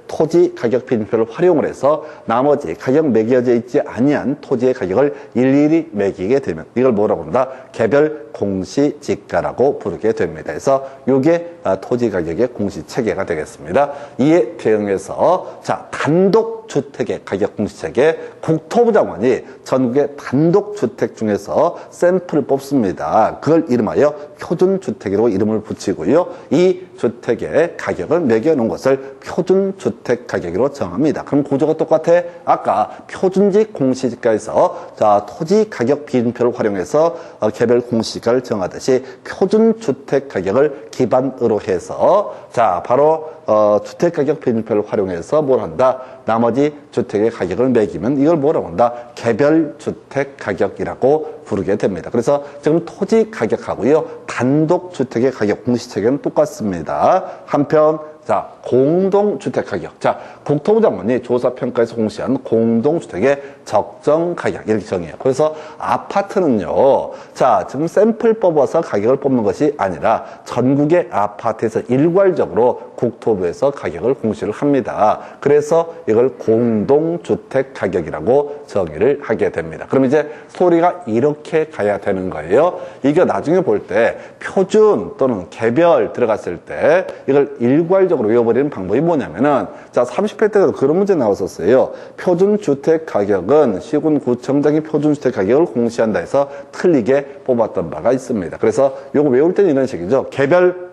토지 가격 비준표를 활용을 해서 나머지 가격 매겨져 있지 아니한 토지의 가격을 일일이 매기게 되면 이걸 뭐라고 한다? 개별 공시지가라고 부르게 됩니다. 그래서 이게 토지 가격의 공시 체계가 되겠습니다. 이에 대응해서 자 단독 단독주택의 가격 공시책에 국토부 장관이 전국의 단독주택 중에서 샘플을 뽑습니다. 그걸 이름하여 표준주택이라고 이름을 붙이고요. 이 주택의 가격을 매겨놓은 것을 표준주택 가격으로 정합니다. 그럼 구조가 똑같아. 아까 표준지 공시지가에서 자, 토지 가격 비준표를 활용해서 개별 공시지가를 정하듯이 표준주택 가격을 기반으로 해서 자, 바로 주택가격 비준표를 활용해서 뭘 한다? 나머지 주택의 가격을 매기면 이걸 뭐라고 한다? 개별주택 가격이라고 부르게 됩니다. 그래서 지금 토지 가격하고요. 단독주택의 가격 공시책은 똑같습니다. 한편 자, 공동주택 가격. 자, 국토부 장관이 조사평가에서 공시한 공동주택의 적정 가격 이렇게 정해요. 그래서 아파트는요. 자, 지금 샘플 뽑아서 가격을 뽑는 것이 아니라 전국의 아파트에서 일괄적으로 국토부에서 가격을 공시를 합니다. 그래서 이걸 공동주택 가격이라고 정의를 하게 됩니다. 그럼 이제 스토리가 이렇게 가야 되는 거예요. 이게 나중에 볼 때 표준 또는 개별 들어갔을 때 이걸 일괄적으로 외워버리는 방법이 뭐냐면은 자, 30회 때도 그런 문제 나왔었어요. 표준주택 가격은 시군구청장이 표준주택 가격을 공시한다 해서 틀리게 뽑았던 바가 있습니다. 그래서 요거 외울 때는 이런 식이죠. 개별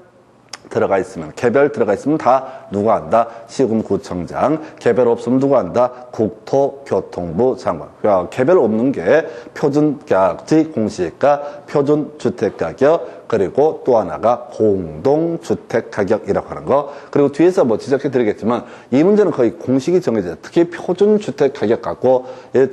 들어가 있으면 다 누가 한다? 시군구청장. 개별 없으면 누가 한다? 국토교통부 장관. 그러니까 개별 없는 게 표준지 공시가 표준주택가격, 그리고 또 하나가 공동주택가격이라고 하는 거. 그리고 뒤에서 뭐 지적해 드리겠지만 이 문제는 거의 공식이 정해져요. 특히 표준주택가격 갖고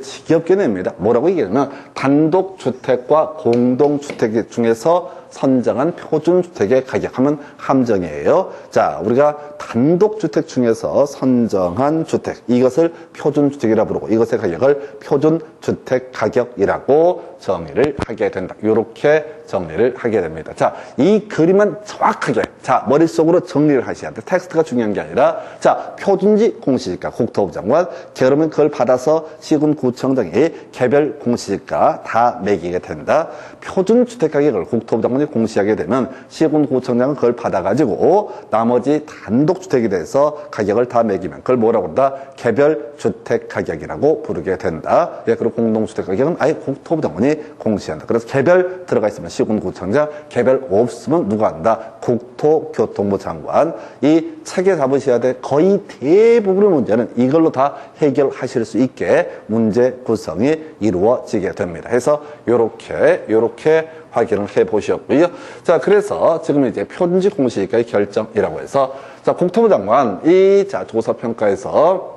지겹게 냅니다. 뭐라고 얘기하냐면 단독주택과 공동주택 중에서 선정한 표준주택의 가격하면 함정이에요. 자, 우리가 단독주택 중에서 선정한 주택, 이것을 표준주택이라 부르고 이것의 가격을 표준주택 가격이라고 정의를 하게 된다. 이렇게 정리를 하게 됩니다. 자, 이 그림만 정확하게 자, 머릿속으로 정리를 하셔야 돼. 텍스트가 중요한 게 아니라 자, 표준지 공시지가 국토부 장관, 그러면 그걸 받아서 시군구청장이 개별 공시지가 다 매기게 된다. 표준주택 가격을 국토부 장관이 공시하게 되면 시군구청장은 그걸 받아가지고 나머지 단독주택에 대해서 가격을 다 매기면 그걸 뭐라고 한다? 개별주택 가격이라고 부르게 된다. 예, 그리고 공동주택 가격은 아예 국토부 장관이 공시한다. 그래서 개별 들어가 있으면 시군구청장, 개별 없으면 누가 한다? 국토교통부 장관. 이 책에 잡으셔야 돼. 거의 대부분의 문제는 이걸로 다 해결하실 수 있게 문제 구성이 이루어지게 됩니다. 해서 요렇게 확인을 해 보셨고요. 자, 그래서 지금 이제 표준지 공시지가의 결정이라고 해서 자, 국토부 장관 자, 조사평가에서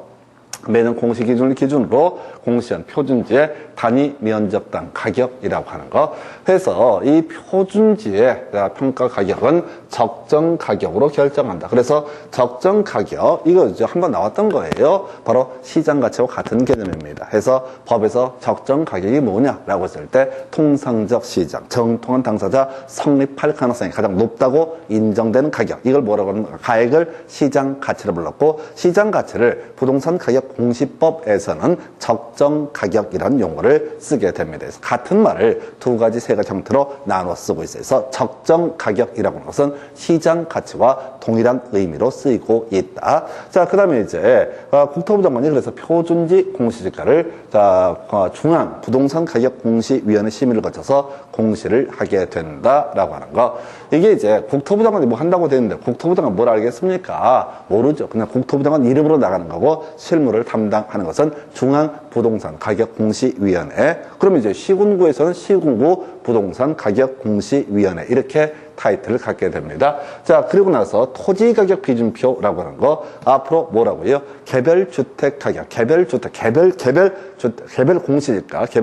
매년 공시 기준을 기준으로 공시한 표준지의 단위 면적당 가격이라고 하는 거. 그래서 이 표준지의 평가 가격은 적정 가격으로 결정한다. 그래서 적정 가격, 이거 이제 한번 나왔던 거예요. 바로 시장 가치와 같은 개념입니다. 해서 법에서 적정 가격이 뭐냐라고 했을 때 통상적 시장, 정통한 당사자 성립할 가능성이 가장 높다고 인정되는 가격. 이걸 뭐라고 하는 가 가액을 시장 가치로 불렀고, 시장 가치를 부동산 가격 공시법에서는 적정 가격이라는 용어를 쓰게 됩니다. 그래서 같은 말을 두 가지, 세 가지 형태로 나눠 쓰고 있어요. 그래서 적정 가격이라고 하는 것은 시장 가치와 동일한 의미로 쓰이고 있다. 자, 그 다음에 이제 국토부 장관이 그래서 표준지 공시지가를 중앙 부동산 가격 공시위원회 심의를 거쳐서 공시를 하게 된다라고 하는 거. 이게 이제 국토부 장관이 뭐 한다고 되는데 국토부 장관 뭘 알겠습니까? 모르죠. 그냥 국토부 장관 이름으로 나가는 거고 실무를 담당하는 것은 중앙 부동산 가격 공시위원회. 그러면 이제 시군구에서는 시군구 부동산 가격 공시위원회 이렇게 타이틀을 갖게 됩니다. 자, 그리고 나서 토지가격 비준표라고 하는 거 앞으로 뭐라고요? 개별주택 가격, 개별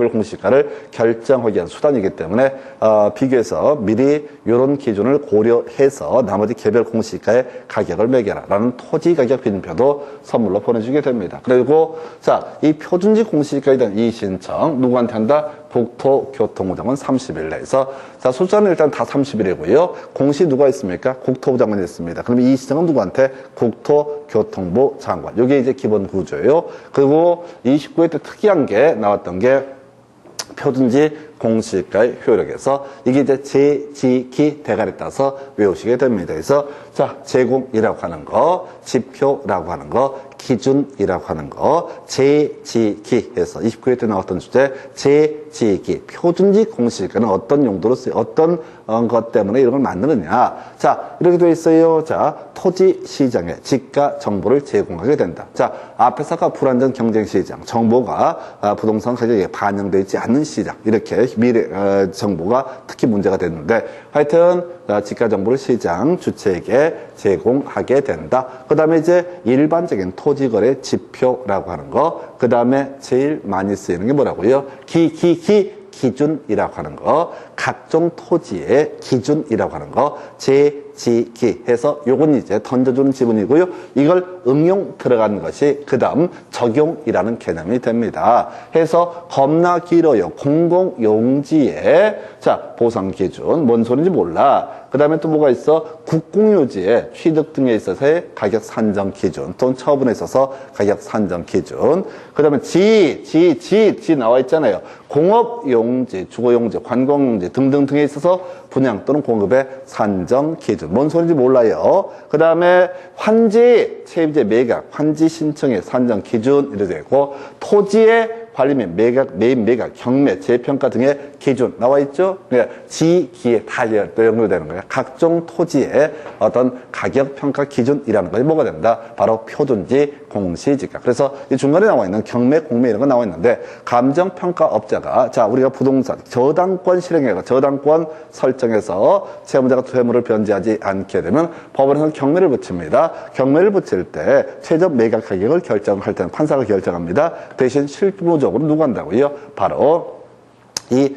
공시지가를 결정하기 위한 수단이기 때문에 비교해서 미리 이런 기준을 고려해서 나머지 개별 공시지가의 가격을 매겨라라는 토지가격 비준표도 선물로 보내주게 됩니다. 그리고 자, 이 표준지 공시지가에 대한 이의 신청 누구한테 한다? 국토교통부 장관 30일 내에서. 자, 숫자는 일단 다 30일이고요. 공시 누가 있습니까? 국토부 장관이 있습니다. 그러면 이 신청은 누구한테? 국토교통부 장관. 이게 이제 기본 구조예요. 그리고 29회 때 특이한 게 나왔던 게 표준지 공시지가의 효력에서 이게 이제 제, 지, 기 대가리 따서 외우시게 됩니다. 그래서 자, 제공이라고 하는 거, 지표라고 하는 거, 기준이라고 하는 거, 제, 지, 기 해서 29회 때 나왔던 주제, 제, 지, 기, 표준지 공시지가는 어떤 용도로 쓰여, 어떤 것 때문에 이런 걸 만드느냐. 자, 이렇게 되어 있어요. 자, 토지 시장에 지가 정보를 제공하게 된다. 자, 앞에서 아까 불안정 경쟁 시장, 정보가 부동산 가격에 반영되어 있지 않는 시장, 이렇게 미래 정보가 특히 문제가 됐는데, 하여튼 지가 정보를 시장 주체에게 제공하게 된다. 그 다음에 이제 일반적인 토지거래 지표라고 하는 거, 그 다음에 제일 많이 쓰이는 게 뭐라고요? 기준이라고 하는 거, 각종 토지의 기준이라고 하는 거, 제,지,기 해서 요건 이제 던져주는 지문이고요. 이걸 응용 들어가는 것이 그 다음 적용이라는 개념이 됩니다. 해서 겁나 길어요. 공공용지의 자 보상 기준, 뭔 소리인지 몰라. 그 다음에 또 뭐가 있어? 국공유지의 취득 등에 있어서의 가격 산정 기준, 또는 처분에 있어서 가격 산정 기준. 그 다음에 지 나와 있잖아요. 공업용지, 주거용지, 관광용지 등등등에 있어서 분양 또는 공급의 산정 기준. 뭔 소리인지 몰라요. 그 다음에 환지, 체입제 매각, 환지 신청의 산정 기준 이렇게 되고, 토지의 관리 및 매각, 매입 매각, 경매, 재평가 등의 기준 나와 있죠? 네, 지, 기에 다 연결되는 거예요. 각종 토지의 어떤 가격 평가 기준이라는 것이 뭐가 된다? 바로 표준지, 공시지가. 그래서 이 중간에 나와 있는 경매, 공매 이런 거 나와 있는데, 감정평가업자가 자 우리가 부동산 저당권 실행해서 저당권 설정해서 채무자가 채무를 변제하지 않게 되면 법원에서는 경매를 붙입니다. 경매를 붙일 때 최저 매각 가격을 결정할 때는 판사가 결정합니다. 대신 실무적으로 누가 한다고요? 바로 이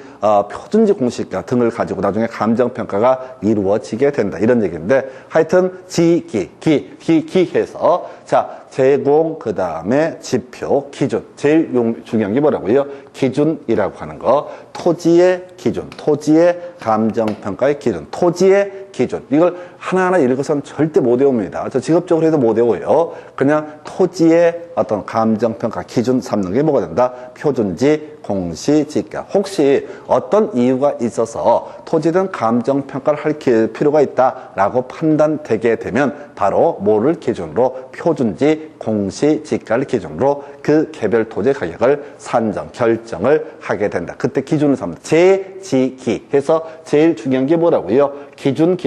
표준지 공시가 등을 가지고 나중에 감정평가가 이루어지게 된다. 이런 얘기인데, 하여튼 지, 기 해서 자 제공, 그 다음에 지표, 기준. 제일 중요한 게 뭐라고요? 기준이라고 하는 거. 토지의 기준, 토지의 감정평가의 기준, 토지의 기준. 이걸 하나하나 읽어서는 절대 못 외웁니다. 저 직업적으로 해도 못 외워요. 그냥 토지의 어떤 감정평가 기준 삼는 게 뭐가 된다? 표준지, 공시지가. 혹시 어떤 이유가 있어서 토지든 감정평가를 할 필요가 있다라고 판단되게 되면 바로 뭐를 기준으로? 표준지, 공시지가를 기준으로 그 개별 토지 가격을 산정, 결정을 하게 된다. 그때 기준을 삼는다. 제, 지, 기 해서 제일 중요한 게 뭐라고요? 기준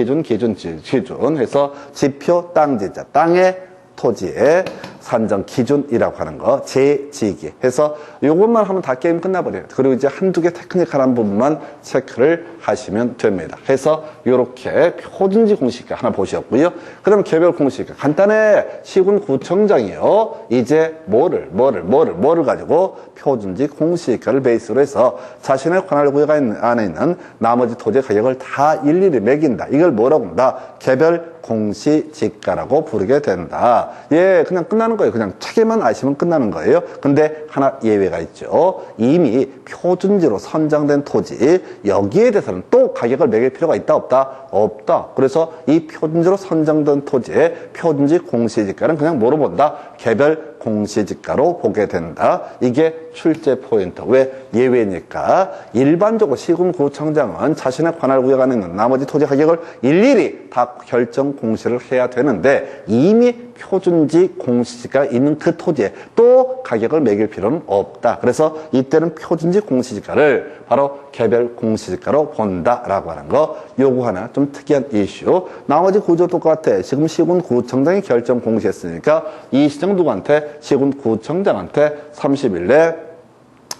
해서 지표, 땅지자, 땅의 토지의 산정 기준이라고 하는 거, 제,지,기 해서 요것만 하면 다 게임 끝나버려요. 그리고 이제 한두 개 테크니컬한 부분만 체크를 하시면 됩니다. 해서 요렇게 표준지 공시가 하나 보셨고요. 그 다음에 개별 공시가 간단해. 시군구청장이요. 이제 뭐를 가지고 표준지 공시가를 베이스로 해서 자신의 관할구역 안에 있는 나머지 토지 가격을 다 일일이 매긴다. 이걸 뭐라고 한다? 개별 공시지가라고 부르게 된다. 예, 그냥 끝나는 거예요. 그냥 체계만 아시면 끝나는 거예요. 근데 하나 예외가 있죠. 이미 표준지로 선정된 토지, 여기에 대해서는 또 가격을 매길 필요가 있다 없다? 없다. 그래서 이 표준지로 선정된 토지의 표준지 공시지가는 그냥 뭐로 본다? 개별 공시지가로 보게 된다. 이게 출제 포인트. 왜? 예외니까. 일반적으로 시군구청장은 자신의 관할구역 안에 있는 나머지 토지 가격을 일일이 다 결정 공시를 해야 되는데, 이미 표준지 공시지가 있는 그 토지에 또 가격을 매길 필요는 없다. 그래서 이때는 표준지 공시지가를 바로 개별 공시지가로 본다라고 하는 거. 요거 하나 좀 특이한 이슈. 나머지 구조 똑같아. 지금 시군구청장이 결정 공시했으니까 이 시정 누구한테? 시군구청장한테 30일 내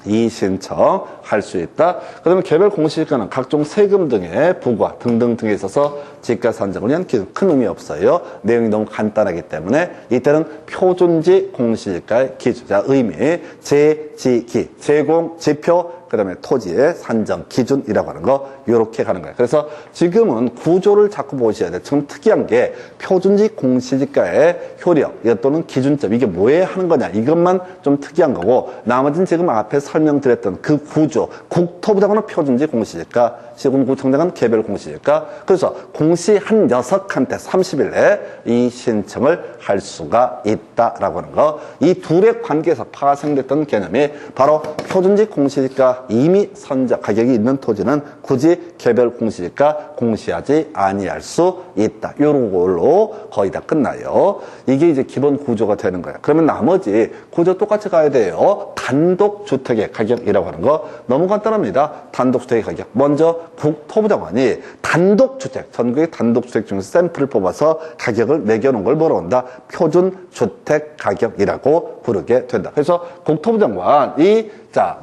이의신청할 수 있다. 그 다음에 개별 공시지가는 각종 세금 등의 부과 등등등에 있어서 지가 산정을 위한 기준, 큰 의미 없어요. 내용이 너무 간단하기 때문에 이때는 표준지 공시지가의 기준, 자 의미, 제, 지, 기, 제공, 지표, 그 다음에 토지의 산정 기준이라고 하는 거, 요렇게 가는 거예요. 그래서 지금은 구조를 자꾸 보셔야 돼요. 지금 특이한 게 표준지 공시지가의 효력 또는 기준점, 이게 뭐에 하는 거냐, 이것만 좀 특이한 거고, 나머지는 지금 앞에 설명드렸던 그 구조, 국토부장은 표준지 공시지가, 시군구청장은 개별 공시지가. 그래서 공시 한 녀석한테 30일 내에 이 신청을 할 수가 있다라고 하는 거. 이 둘의 관계에서 파생됐던 개념이 바로 표준지 공시지가 이미 선적 가격이 있는 토지는 굳이 개별 공시지가 공시하지 아니할 수 있다. 요런 걸로 거의 다 끝나요. 이게 이제 기본 구조가 되는 거예요. 그러면 나머지 구조 똑같이 가야 돼요. 단독주택의 가격이라고 하는 거 너무 간단합니다. 단독주택의 가격. 먼저 국토부 장관이 단독주택, 전국의 단독주택 중에서 샘플을 뽑아서 가격을 매겨놓은 걸 뭐라고 한다? 표준주택 가격이라고 부르게 된다. 그래서 국토부 장관이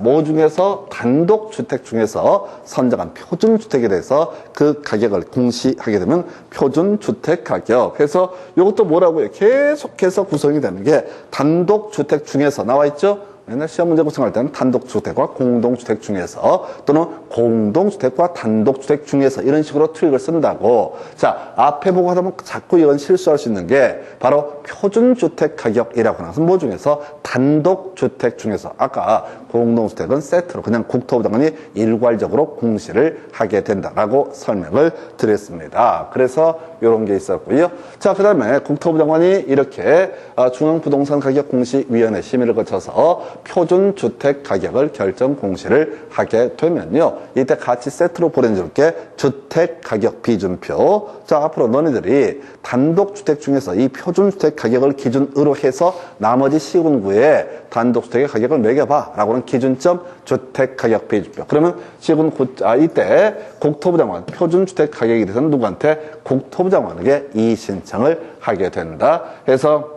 뭐 중에서 단독주택 중에서 선정한 표준주택에 대해서 그 가격을 공시하게 되면 표준주택 가격. 그래서 이것도 뭐라고요? 계속해서 구성이 되는 게 단독주택 중에서 나와 있죠? 맨날 시험 문제 구성할 때는 단독주택과 공동주택 중에서 또는 공동주택과 단독주택 중에서 이런 식으로 트릭을 쓴다고. 자, 앞에 보고 하다 보면 자꾸 이건 실수할 수 있는 게 바로 표준주택 가격이라고 하는 것은 뭐 중에서 단독주택 중에서 아까 공동주택은 세트로 그냥 국토부 장관이 일괄적으로 공시를 하게 된다라고 설명을 드렸습니다. 그래서 이런 게 있었고요. 자, 그 다음에 국토부 장관이 이렇게 중앙부동산가격공시위원회 심의를 거쳐서 표준주택 가격을 결정 공시를 하게 되면요. 이때 같이 세트로 보내줄 게 주택가격 비준표. 자, 앞으로 너희들이 단독주택 중에서 이 표준주택 가격을 기준으로 해서 나머지 시군구에 단독주택의 가격을 매겨봐 라고 하는 기준점 주택가격 비준표. 그러면 이때 국토부 장관 표준주택 가격에 대해서는 누구한테? 국토부 장관에게 이 신청을 하게 된다. 그래서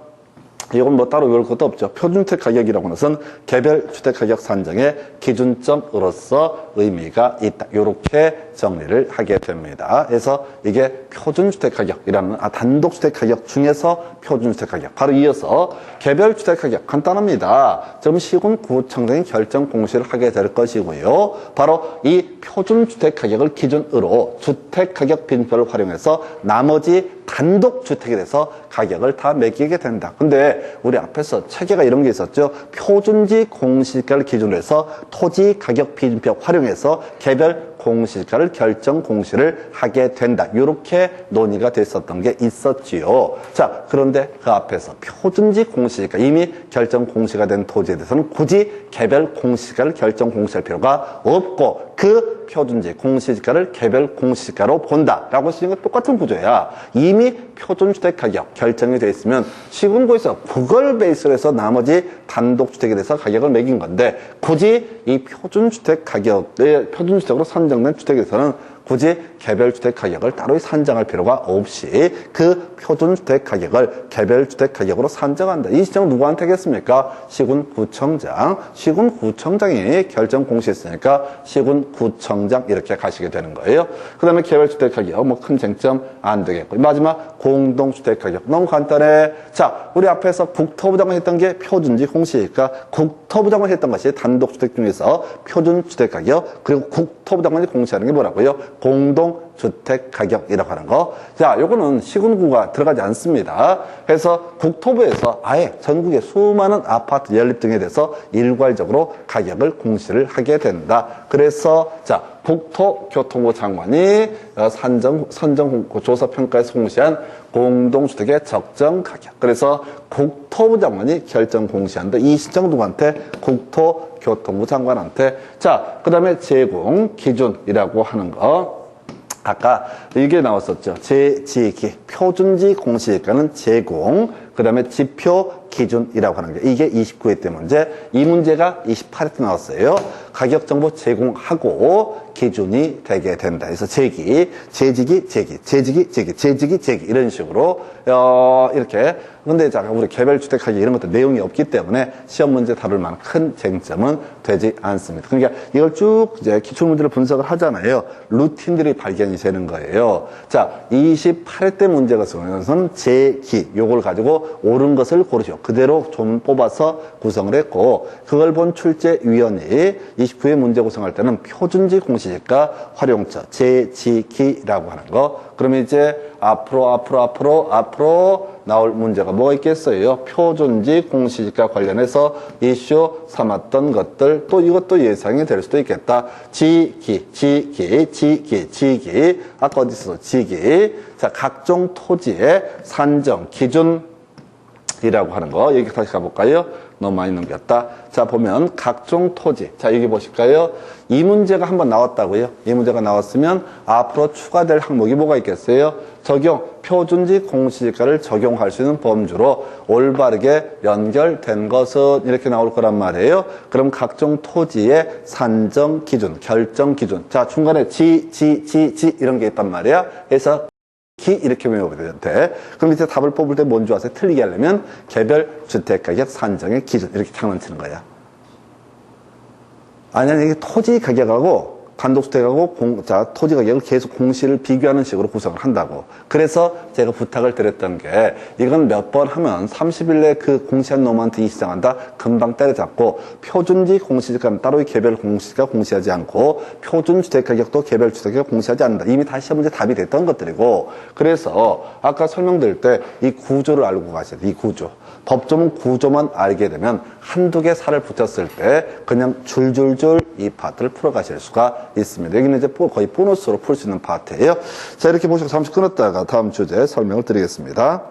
이건 뭐 따로 외울 것도 없죠. 표준주택 가격이라고 하는 것은 개별 주택 가격 산정의 기준점으로서 의미가 있다. 이렇게 정리를 하게 됩니다. 그래서 이게 표준주택 가격이라는 단독주택 가격 중에서 표준주택 가격. 바로 이어서 개별 주택 가격 간단합니다. 지금 시군구청장이 결정 공시를 하게 될 것이고요. 바로 이 표준주택 가격을 기준으로 주택 가격 비준표를 활용해서 나머지 단독주택에 대해서 가격을 다 매기게 된다. 근데 우리 앞에서 체계가 이런 게 있었죠. 표준지 공시가를 기준으로 해서 토지 가격 비준표 활용해서 개별 공시가를 결정 공시를 하게 된다. 이렇게 논의가 됐었던 게 있었지요. 자, 그런데 그 앞에서 표준지 공시가 이미 결정 공시가 된 토지에 대해서는 굳이 개별 공시가를 결정 공시할 필요가 없고 그 표준지 공시지가를 개별 공시지가로 본다라고 쓰는 건 똑같은 구조야. 이미 표준주택 가격 결정이 되어 있으면 시군구에서 그걸 베이스로 해서 나머지 단독주택에 대해서 가격을 매긴 건데 굳이 이 표준주택 가격의 표준주택으로 선정된 주택에 대해서는 굳이 개별주택 가격을 따로 산정할 필요가 없이 그 표준주택 가격을 개별주택 가격으로 산정한다. 이 시정은 누구한테 하겠습니까? 시군구청장. 시군구청장이 결정 공시했으니까 시군구청장 이렇게 가시게 되는 거예요. 그 다음에 개별주택 가격 뭐 큰 쟁점 안 되겠고. 마지막 공동주택 가격. 너무 간단해. 자, 우리 앞에서 국토부 장관이 했던 게 표준지 공시니까 국토부 장관이 했던 것이 단독주택 중에서 표준주택 가격 그리고 국토부 장관이 공시하는 게 뭐라고요? 공동주택 가격이라고 하는 거. 자, 요거는 시군구가 들어가지 않습니다. 그래서 국토부에서 아예 전국의 수많은 아파트 연립 등에 대해서 일괄적으로 가격을 공시를 하게 된다. 그래서 자, 국토교통부 장관이 선정 조사평가에서 공시한 공동주택의 적정 가격. 그래서 국토부 장관이 결정 공시한다. 이 신청 누구한테? 국토교통부 장관한테. 자, 그 다음에 제공 기준이라고 하는 거. 아까 이게 나왔었죠. 제지기. 표준지 공시지가는 제공. 그 다음에 지표 기준이라고 하는 게 이게 29회 때 문제. 이 문제가 28회 때 나왔어요. 가격 정보 제공하고 기준이 되게 된다. 그래서 제기, 제지기, 제기, 제지기, 제기, 제지기, 제기 이런 식으로 이렇게. 근데 자, 우리 개별주택 가격 이런 것도 내용이 없기 때문에 시험 문제 다룰 만한 큰 쟁점은 되지 않습니다. 그러니까 이걸 쭉 이제 기출 문제를 분석을 하잖아요. 루틴들이 발견이 되는 거예요. 자, 28회 때 문제 같은 경우는 제기 요걸 가지고 옳은 것을 고르시오. 그대로 좀 뽑아서 구성을 했고 그걸 본 출제위원이 29회 문제 구성할 때는 표준지 공시지가 활용처 제지기라고 하는 거. 그러면 이제 앞으로 나올 문제가 뭐가 있겠어요? 표준지 공시지가 관련해서 이슈 삼았던 것들, 또 이것도 예상이 될 수도 있겠다. 지기. 아까 어디 있어? 지기. 자, 각종 토지의 산정 기준이라고 하는 거. 여기 다시 가볼까요? 너무 많이 넘겼다. 자, 보면 각종 토지. 자, 여기 보실까요? 이 문제가 한번 나왔다고요. 이 문제가 나왔으면 앞으로 추가될 항목이 뭐가 있겠어요? 적용, 표준지 공시지가를 적용할 수 있는 범주로 올바르게 연결된 것은 이렇게 나올 거란 말이에요. 그럼 각종 토지의 산정 기준, 결정 기준. 자, 중간에 지 이런 게 있단 말이야. 그래서 이렇게 외우면 돼. 그럼 밑에 답을 뽑을 때 뭔지 아세요? 틀리게 하려면 개별 주택가격 산정의 기준 이렇게 장난치는 거야. 아니 이게 토지 가격하고 단독주택하고 토지 가격을 계속 공시를 비교하는 식으로 구성을 한다고. 그래서 제가 부탁을 드렸던 게 이건 몇 번 하면 30일 내에 그 공시한 놈한테 이시장한다. 금방 때려잡고 표준지 공시지가는 따로 개별 공시지가 공시하지 않고 표준주택가격도 개별 주택가격 공시하지 않는다. 이미 다 시험 문제 답이 됐던 것들이고 그래서 아까 설명드릴 때 이 구조를 알고 가셔야 돼. 이 구조. 법조문 구조만 알게 되면 한두 개 살을 붙였을 때 그냥 줄줄줄 이 파트를 풀어가실 수가 있습니다. 여기는 이제 거의 보너스로 풀 수 있는 파트예요. 자, 이렇게 보시고 잠시 끊었다가 다음 주제 설명을 드리겠습니다.